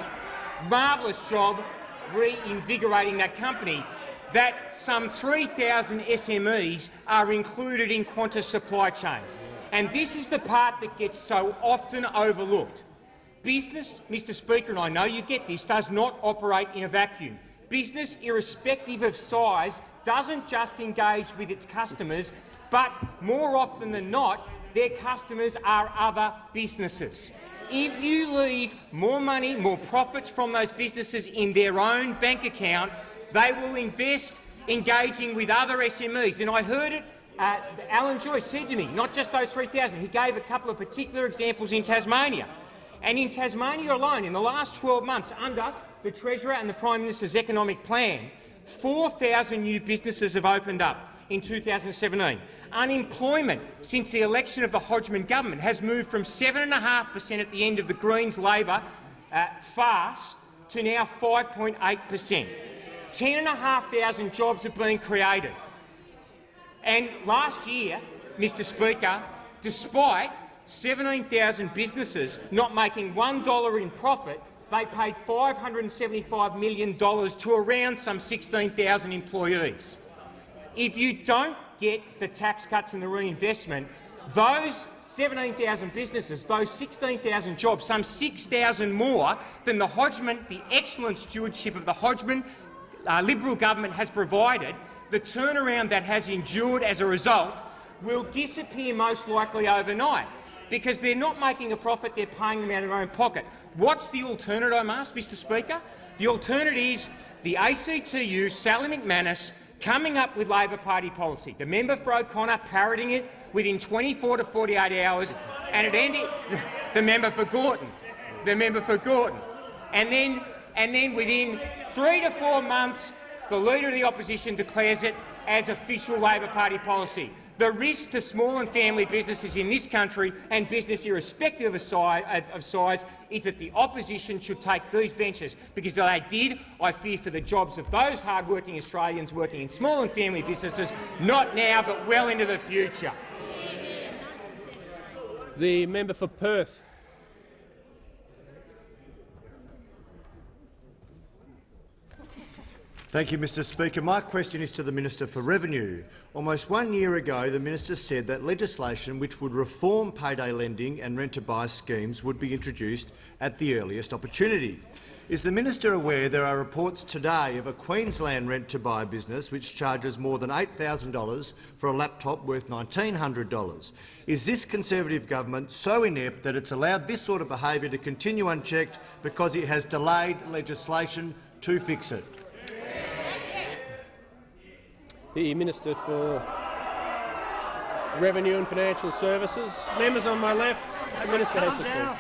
reinvigorating that company, that some 3,000 SMEs are included in Qantas supply chains. And this is the part that gets so often overlooked. Business, Mr. Speaker, and I know you get this, does not operate in a vacuum. Business, irrespective of size, doesn't just engage with its customers, but more often than not, their customers are other businesses. If you leave more money, more profits from those businesses in their own bank account, they will invest engaging with other SMEs. And I heard it, Alan Joyce said to me, not just those 3,000, he gave a couple of particular examples in Tasmania. And in Tasmania alone, in the last 12 months, under the Treasurer and the Prime Minister's economic plan, 4,000 new businesses have opened up in 2017. Unemployment since the election of the Hodgman government has moved from 7.5% at the end of the Greens-Labor farce to now 5.8%. 10,500 jobs have been created. And last year, Mr. Speaker, despite 17,000 businesses not making $1 in profit, they paid $575 million to around some 16,000 employees. If you don't get the tax cuts and the reinvestment, those 17,000 businesses, those 16,000 jobs, some 6,000 more than the excellent stewardship of the Hodgman Liberal government has provided, the turnaround that has endured as a result will disappear most likely overnight, because they're not making a profit, they're paying them out of their own pocket. What's the alternative, I'm asked, Mr. Speaker? The alternative is the ACTU, Sally McManus, coming up with Labor Party policy. The member for O'Connor parroting it within 24 to 48 hours, and it ended. The member for Gorton, and then within 3 to 4 months, the Leader of the Opposition declares it as official Labor Party policy. The risk to small and family businesses in this country, and business irrespective of size, is that the opposition should take these benches, because if they did, I fear for the jobs of those hard-working Australians working in small and family businesses, not now but well into the future. The member for Perth. Thank you, Mr Speaker. My question is to the Minister for Revenue. Almost 1 year ago, the minister said that legislation which would reform payday lending and rent-to-buy schemes would be introduced at the earliest opportunity. Is the minister aware there are reports today of a Queensland rent-to-buy business which charges more than $8,000 for a laptop worth $1,900? Is this Conservative government so inept that it's allowed this sort of behaviour to continue unchecked because it has delayed legislation to fix it? The Minister for Revenue and Financial Services. Members on my left, the Minister has the call.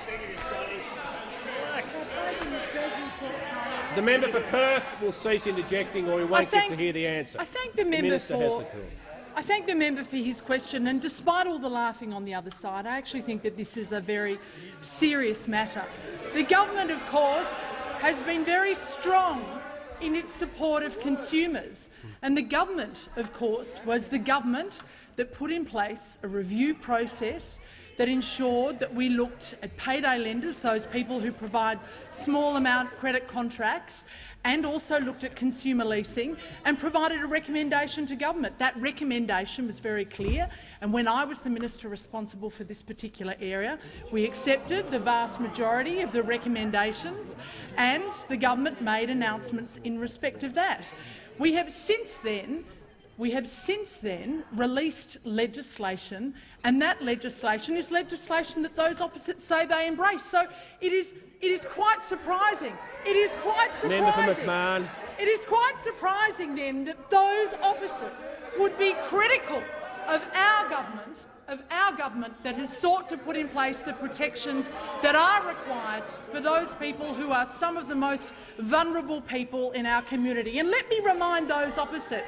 The member for Perth will cease interjecting or he won't get to hear the answer. I thank the member for his question, and despite all the laughing on the other side, I actually think that this is a very serious matter. The government, of course, has been very strong in its support of consumers, and the government, of course, was the government that put in place a review process that ensured that we looked at payday lenders, those people who provide small amount credit contracts, and also looked at consumer leasing and provided a recommendation to government. That recommendation was very clear, and when I was the minister responsible for this particular area, we accepted the vast majority of the recommendations, and the government made announcements in respect of that. We have since then released legislation, and that legislation is legislation that those opposites say they embrace. So it is quite surprising. It is quite surprising. Member for McMahon. It is quite surprising then that those opposite would be critical of our government that has sought to put in place the protections that are required for those people who are some of the most vulnerable people in our community. And let me remind those opposite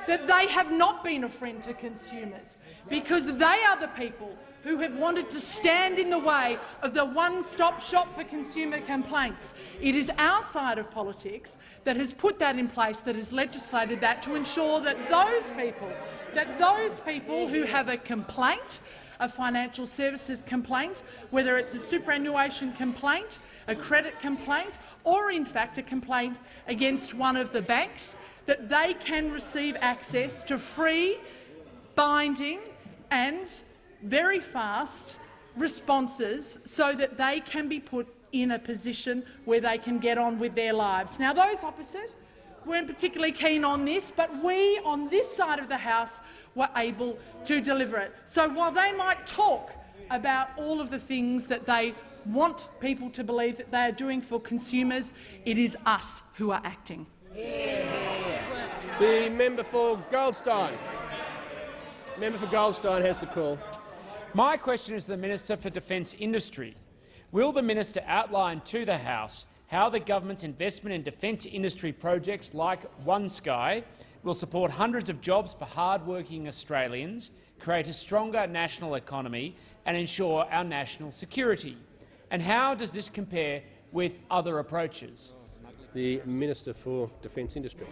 that they have not been a friend to consumers, because they are the people who have wanted to stand in the way of the one-stop shop for consumer complaints. It is our side of politics that has put that in place, that has legislated that, to ensure that those people who have a complaint, a financial services complaint, whether it's a superannuation complaint, a credit complaint, or in fact a complaint against one of the banks, that they can receive access to free, binding and very fast responses so that they can be put in a position where they can get on with their lives. Now, those opposite weren't particularly keen on this, but we on this side of the House were able to deliver it. So while they might talk about all of the things that they want people to believe that they are doing for consumers, it is us who are acting. The member for Goldstein. Member for Goldstein has the call. My question is to the Minister for Defence Industry. Will the minister outline to the House how the government's investment in defence industry projects like One Sky will support hundreds of jobs for hard-working Australians, create a stronger national economy and ensure our national security? And how does this compare with other approaches? The Minister for Defence Industry.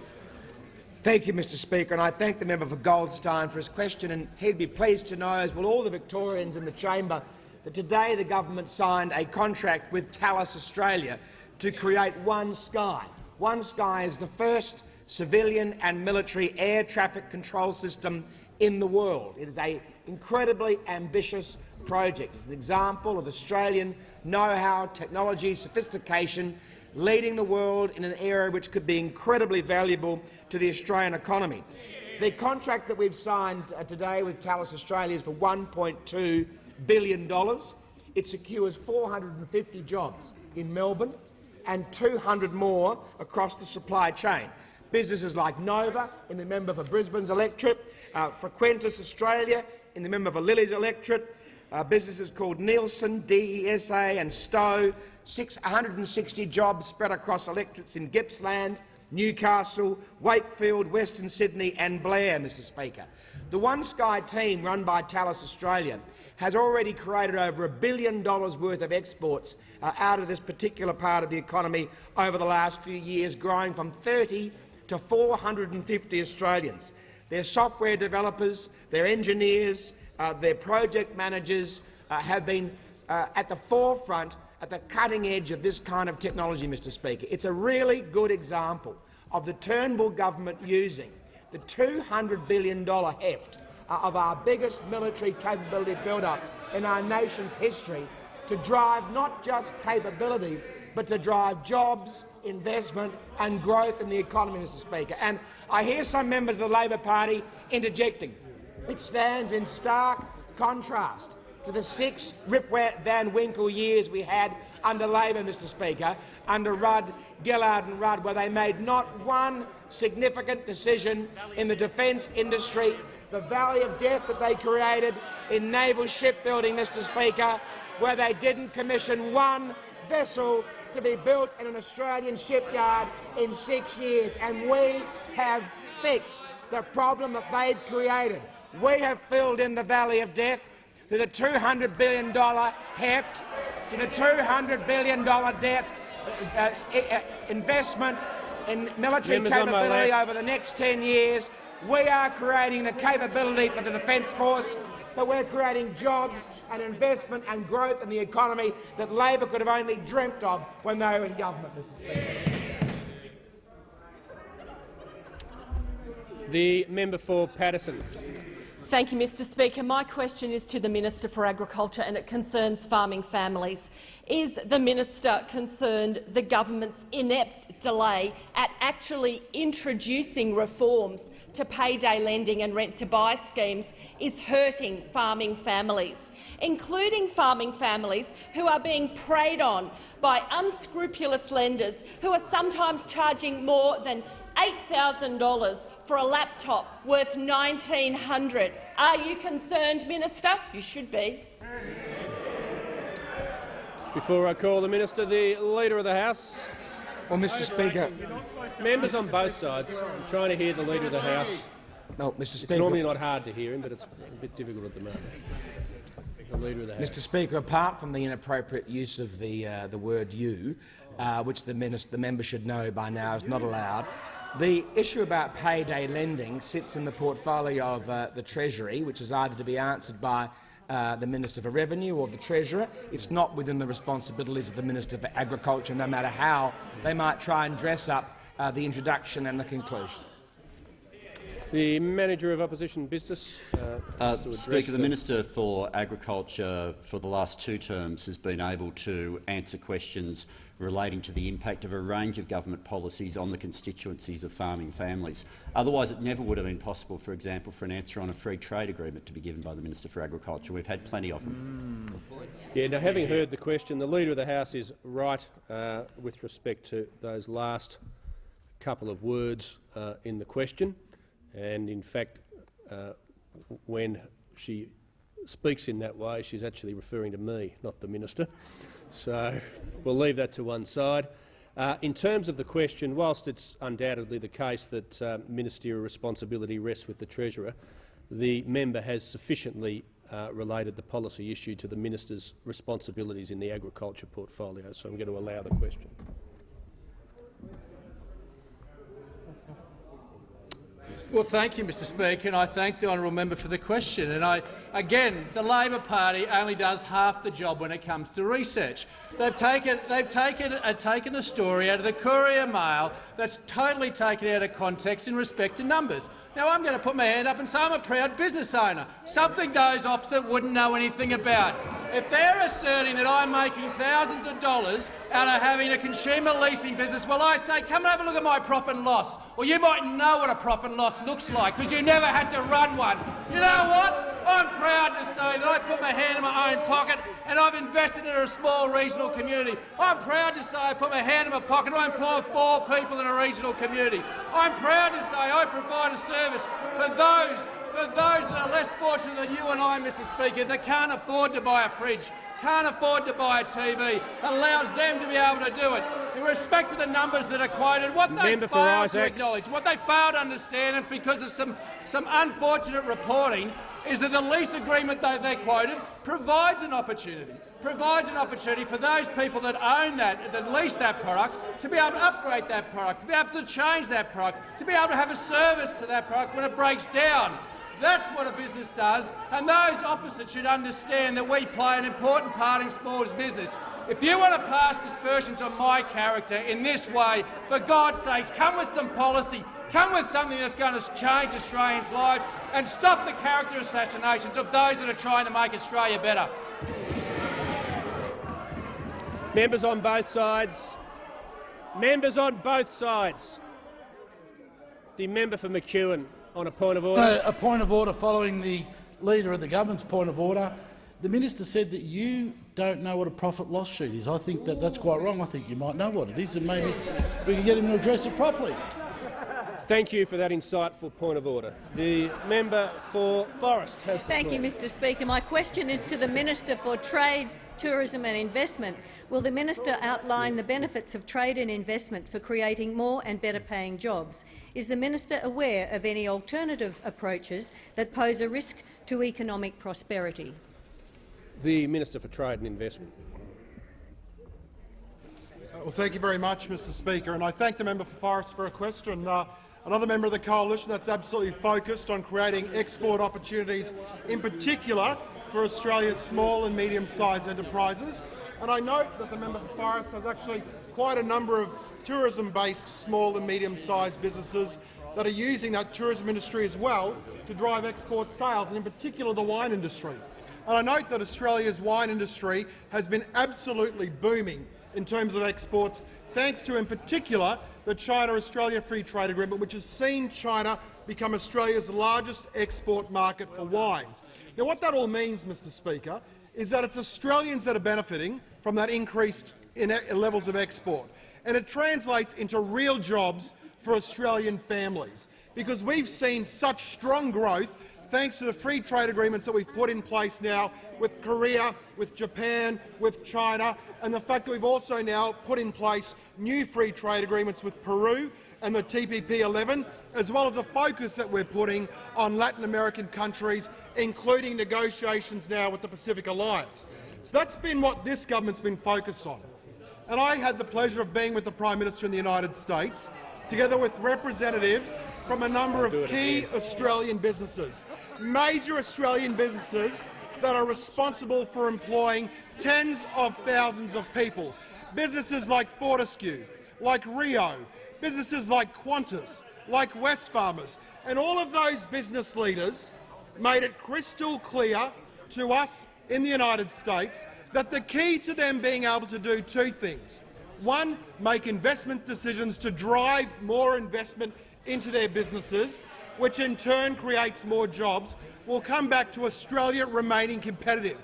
Thank you, Mr Speaker, and I thank the member for Goldstein for his question, and he'd be pleased to know, as will all the Victorians in the chamber, that today the government signed a contract with Thales Australia to create One Sky. One Sky is the first civilian and military air traffic control system in the world. It is an incredibly ambitious project. It's an example of Australian know-how, technology, sophistication, leading the world in an area which could be incredibly valuable to the Australian economy. The contract that we've signed today with Thales Australia is for $1.2 billion. It secures 450 jobs in Melbourne and 200 more across the supply chain. Businesses like Nova, in the member for Brisbane's electorate, Frequentis Australia, in the member for Lily's electorate, businesses called Nielsen, DESA and Stowe, 160 jobs spread across electorates in Gippsland, Newcastle, Wakefield, Western Sydney and Blair, Mr Speaker. The One Sky team, run by Thales Australia, has already created over $1 billion worth of exports out of this particular part of the economy over the last few years, growing from 30 to 450 Australians. Their software developers, their engineers, their project managers have been at the forefront, at the cutting edge of this kind of technology, Mr Speaker. It's a really good example of the Turnbull government using the $200 billion heft of our biggest military capability build-up in our nation's history to drive not just capability, but to drive jobs, investment and growth in the economy, Mr Speaker. And I hear some members of the Labor Party interjecting. It stands in stark contrast to the 6 Rip Van Winkle years we had under Labor, Mr Speaker, under Rudd, Gillard and Rudd, where they made not one significant decision in the defence industry, the valley of death that they created in naval shipbuilding, Mr Speaker, where they didn't commission one vessel to be built in an Australian shipyard in 6 years. And we have fixed the problem that they've created. We have filled in the valley of death to the $200 billion heft, to the $200 billion debt investment in military capability over the next 10 years. We are creating the capability for the Defence Force, but we're creating jobs and investment and growth in the economy that Labor could have only dreamt of when they were in government. The member for Paterson. Thank you, Mr Speaker. My question is to the Minister for Agriculture and it concerns farming families. Is the minister concerned the government's inept delay at actually introducing reforms to payday lending and rent-to-buy schemes is hurting farming families, including farming families who are being preyed on by unscrupulous lenders who are sometimes charging more than $8,000 for a laptop worth $1,900. Are you concerned, Minister? You should be. Before I call the minister, the Leader of the House. Well, Mr Speaker, members on both sides. I'm trying to hear the Leader of the House. No, Mr Speaker. It's normally not hard to hear him, but it's a bit difficult at the moment. The Leader of the House. Mr Speaker, apart from the inappropriate use of the word "you," which the member should know by now is not allowed, the issue about payday lending sits in the portfolio of the Treasury, which is either to be answered by the Minister for Revenue or the Treasurer. It's not within the responsibilities of the Minister for Agriculture, no matter how they might try and dress up the introduction and the conclusion. The Manager of Opposition Business. Speaker, the Minister for Agriculture for the last 2 terms has been able to answer questions relating to the impact of a range of government policies on the constituencies of farming families. Otherwise, it never would have been possible, for example, for an answer on a free trade agreement to be given by the Minister for Agriculture. We've had plenty of them. Yeah, now, having heard the question, the Leader of the House is right with respect to those last couple of words in the question. And, in fact, when she speaks in that way, she's actually referring to me, not the minister. So we'll leave that to one side. In terms of the question, whilst it's undoubtedly the case that ministerial responsibility rests with the Treasurer, the member has sufficiently related the policy issue to the minister's responsibilities in the agriculture portfolio. So I'm going to allow the question. Well, thank you, Mr Speaker, and I thank the honourable member for the question. And again, the Labor Party only does half the job when it comes to research. They've taken a story out of the Courier Mail that's totally taken out of context in respect to numbers. Now, I'm going to put my hand up and say I'm a proud business owner, something those opposite wouldn't know anything about. If they're asserting that I'm making thousands of dollars out of having a consumer leasing business, well, I say, come and have a look at my profit and loss. Well, you might know what a profit and loss looks like because you never had to run one. You know what? I'm proud to say that I put my hand in my own pocket and I've invested in a small regional community. I'm proud to say I put my hand in my pocket and I employ 4 people in a regional community. I'm proud to say I provide a service for those that are less fortunate than you and I, Mr Speaker, that can't afford to buy a fridge, can't afford to buy a TV, allows them to be able to do it. In respect to the numbers that are quoted, what they fail to acknowledge, what they fail to understand, and because of some unfortunate reporting, is that the lease agreement that they quoted provides an opportunity for those people that own that lease that product, to be able to upgrade that product, to be able to change that product, to be able to have a service to that product when it breaks down. That's what a business does, and those opposite should understand that we play an important part in small business. If you want to pass dispersions on my character in this way, for God's sakes, come with some policy. Come with something that's going to change Australians' lives and stop the character assassinations of those that are trying to make Australia better. Members on both sides. Members on both sides. The member for McEwen on a point of order. A point of order following the Leader of the Government's point of order. The minister said that you don't know what a profit-loss sheet is. I think that's quite wrong. I think you might know what it is, and maybe we can get him to address it properly. Thank you for that insightful point of order. The member for Forrest has the floor. Thank you, Mr Speaker. My question is to the Minister for Trade, Tourism and Investment. Will the minister outline the benefits of trade and investment for creating more and better-paying jobs? Is the minister aware of any alternative approaches that pose a risk to economic prosperity? The Minister for Trade and Investment. Well, thank you very much, Mr Speaker, and I thank the member for Forrest for a question. Another member of the coalition that's absolutely focused on creating export opportunities, in particular for Australia's small and medium-sized enterprises. And I note that the member for Forrest has actually quite a number of tourism-based small and medium-sized businesses that are using that tourism industry as well to drive export sales, and in particular the wine industry. And I note that Australia's wine industry has been absolutely booming in terms of exports, thanks to, in particular, the China-Australia Free Trade Agreement, which has seen China become Australia's largest export market for wine. Now, what that all means, Mr Speaker, is that it's Australians that are benefiting from that increased levels of export, and it translates into real jobs for Australian families, because we've seen such strong growth thanks to the free trade agreements that we've put in place now with Korea, with Japan, with China, and the fact that we've also now put in place new free trade agreements with Peru and the TPP-11, as well as a focus that we're putting on Latin American countries, including negotiations now with the Pacific Alliance. So that's been what this government's been focused on. And I had the pleasure of being with the Prime Minister in the United States, together with representatives from a number of key Australian businesses, major Australian businesses that are responsible for employing tens of thousands of people. Businesses like Fortescue, like Rio, businesses like Qantas, like Wesfarmers, and all of those business leaders made it crystal clear to us in the United States that the key to them being able to do two things: one, make investment decisions to drive more investment into their businesses, which in turn creates more jobs, will come back to Australia remaining competitive.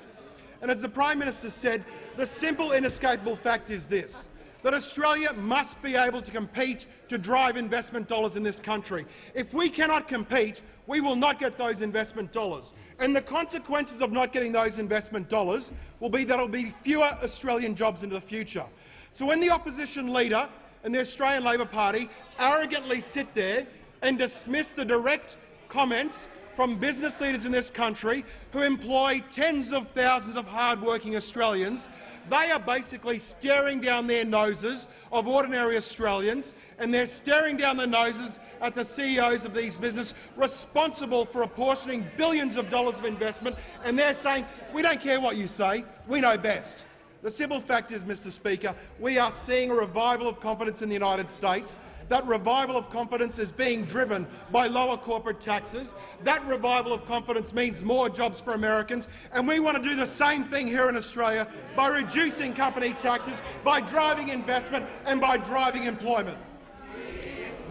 And as the Prime Minister said, the simple, inescapable fact is this: that Australia must be able to compete to drive investment dollars in this country. If we cannot compete, we will not get those investment dollars. And the consequences of not getting those investment dollars will be that there will be fewer Australian jobs into the future. So when the opposition leader and the Australian Labor Party arrogantly sit there and dismiss the direct comments from business leaders in this country who employ tens of thousands of hard-working Australians, they are basically staring down their noses of ordinary Australians, and they're staring down the noses at the CEOs of these businesses responsible for apportioning billions of dollars of investment, and they're saying, "We don't care what you say, we know best." The simple fact is, Mr Speaker, we are seeing a revival of confidence in the United States. That revival of confidence is being driven by lower corporate taxes. That revival of confidence means more jobs for Americans, and we want to do the same thing here in Australia by reducing company taxes, by driving investment and by driving employment.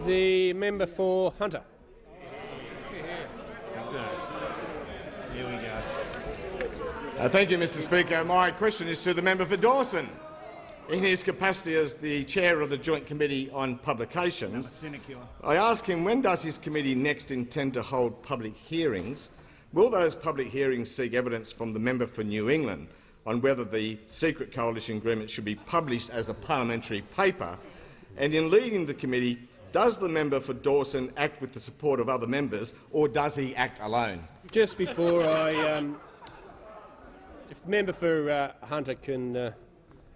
The member for Hunter. Here we go. Thank you, Mr Speaker. My question is to the member for Dawson. In his capacity as the chair of the Joint Committee on Publications, I ask him, when does his committee next intend to hold public hearings? Will those public hearings seek evidence from the member for New England on whether the secret coalition agreement should be published as a parliamentary paper? And in leading the committee, does the member for Dawson act with the support of other members, or does he act alone? Just before if the member for Hunter can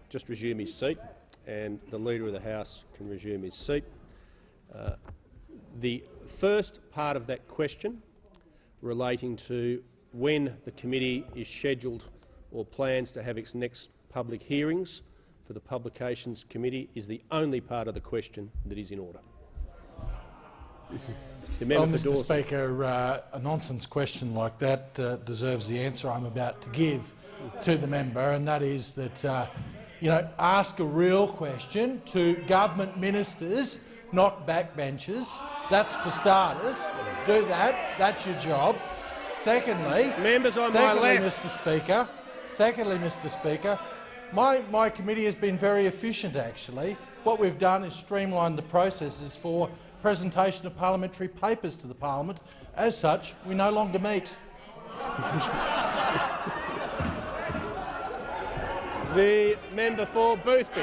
just resume his seat, and the Leader of the House can resume his seat. The first part of that question, relating to when the committee is scheduled or plans to have its next public hearings for the Publications Committee is the only part of the question that is in order. The member for Mr. Dawson. Speaker, a nonsense question like that deserves the answer I'm about to give to the member, and that is that ask a real question to government ministers, not backbenchers. That's for starters. Do that. That's your job. Secondly, members on my left. Mr. Speaker, my committee has been very efficient. Actually, what we've done is streamlined the processes for presentation of parliamentary papers to the Parliament. As such, we no longer meet. The member for Boothby.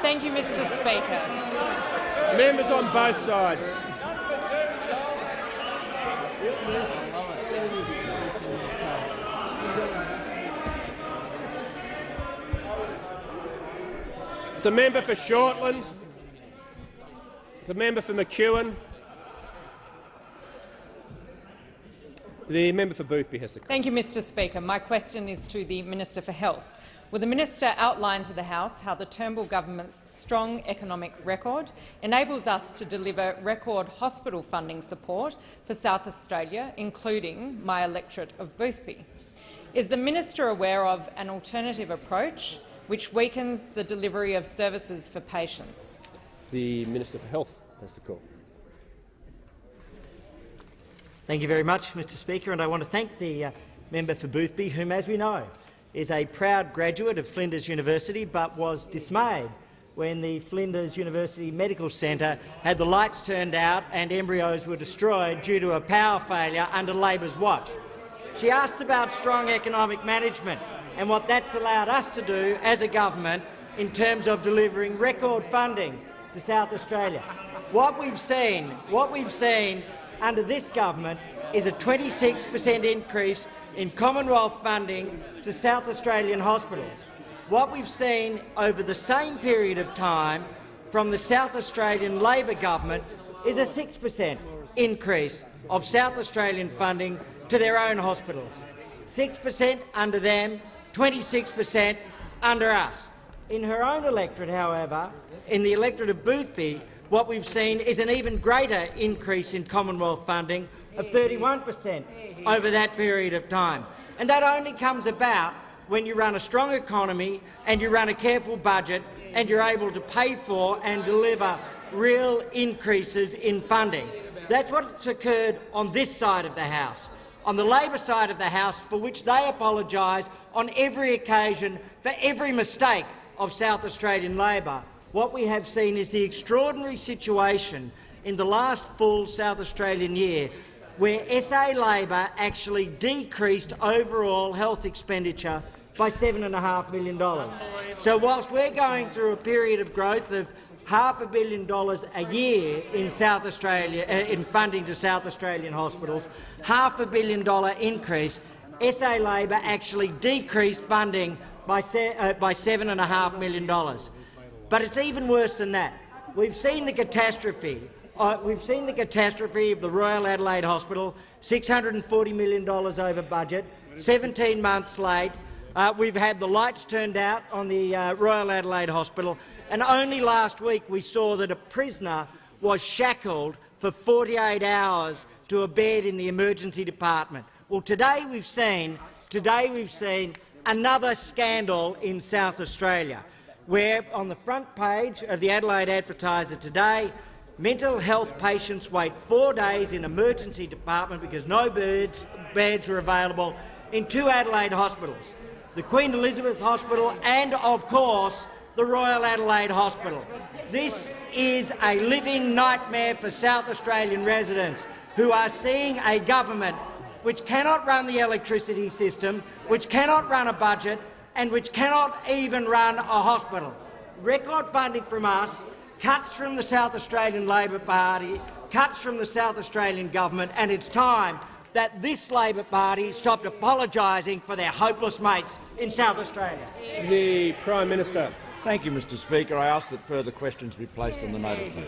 Thank you, Mr. Speaker. Members on both sides. The member for Shortland. The member for McEwen. The member for Boothby has the question. Thank you, Mr. Speaker. My question is to the Minister for Health. Will the minister outline to the House how the Turnbull government's strong economic record enables us to deliver record hospital funding support for South Australia, including my electorate of Boothby? Is the minister aware of an alternative approach which weakens the delivery of services for patients? The Minister for Health has the call. Thank you very much, Mr. Speaker, and I want to thank the member for Boothby, whom, as we know, is a proud graduate of Flinders University, but was dismayed when the Flinders University Medical Centre had the lights turned out and embryos were destroyed due to a power failure under Labor's watch. She asked about strong economic management and what that's allowed us to do as a government in terms of delivering record funding to South Australia. What we've seen under this government is a 26% increase in Commonwealth funding to South Australian hospitals. What we've seen over the same period of time from the South Australian Labor government is a 6% increase of South Australian funding to their own hospitals. 6% under them, 26% under us. In her own electorate, however, in the electorate of Boothby, what we've seen is an even greater increase in Commonwealth funding of 31% over that period of time. And that only comes about when you run a strong economy and you run a careful budget and you're able to pay for and deliver real increases in funding. That's what's occurred on this side of the House. On the Labor side of the House, for which they apologise on every occasion for every mistake of South Australian Labor, what we have seen is the extraordinary situation in the last full South Australian year where SA Labor actually decreased overall health expenditure by $7.5 million. So whilst we're going through a period of growth of $500 million a year in South Australia in funding to South Australian hospitals, $500 million increase, SA Labor actually decreased funding by $7.5 million. But it's even worse than that. We've seen the catastrophe. We've seen the catastrophe of the Royal Adelaide Hospital, $640 million over budget, 17 months late. We've had the lights turned out on the Royal Adelaide Hospital, and only last week we saw that a prisoner was shackled for 48 hours to a bed in the emergency department. Well, today we've seen another scandal in South Australia, where on the front page of the Adelaide Advertiser today, mental health patients wait 4 days in emergency department because no beds are available in 2 Adelaide hospitals, the Queen Elizabeth Hospital and, of course, the Royal Adelaide Hospital. This is a living nightmare for South Australian residents who are seeing a government which cannot run the electricity system, which cannot run a budget and which cannot even run a hospital. Record funding from us, cuts from the South Australian Labor Party, cuts from the South Australian government, and it's time that this Labor Party stopped apologising for their hopeless mates in South Australia. The Prime Minister. Thank you, Mr. Speaker. I ask that further questions be placed on the notice board.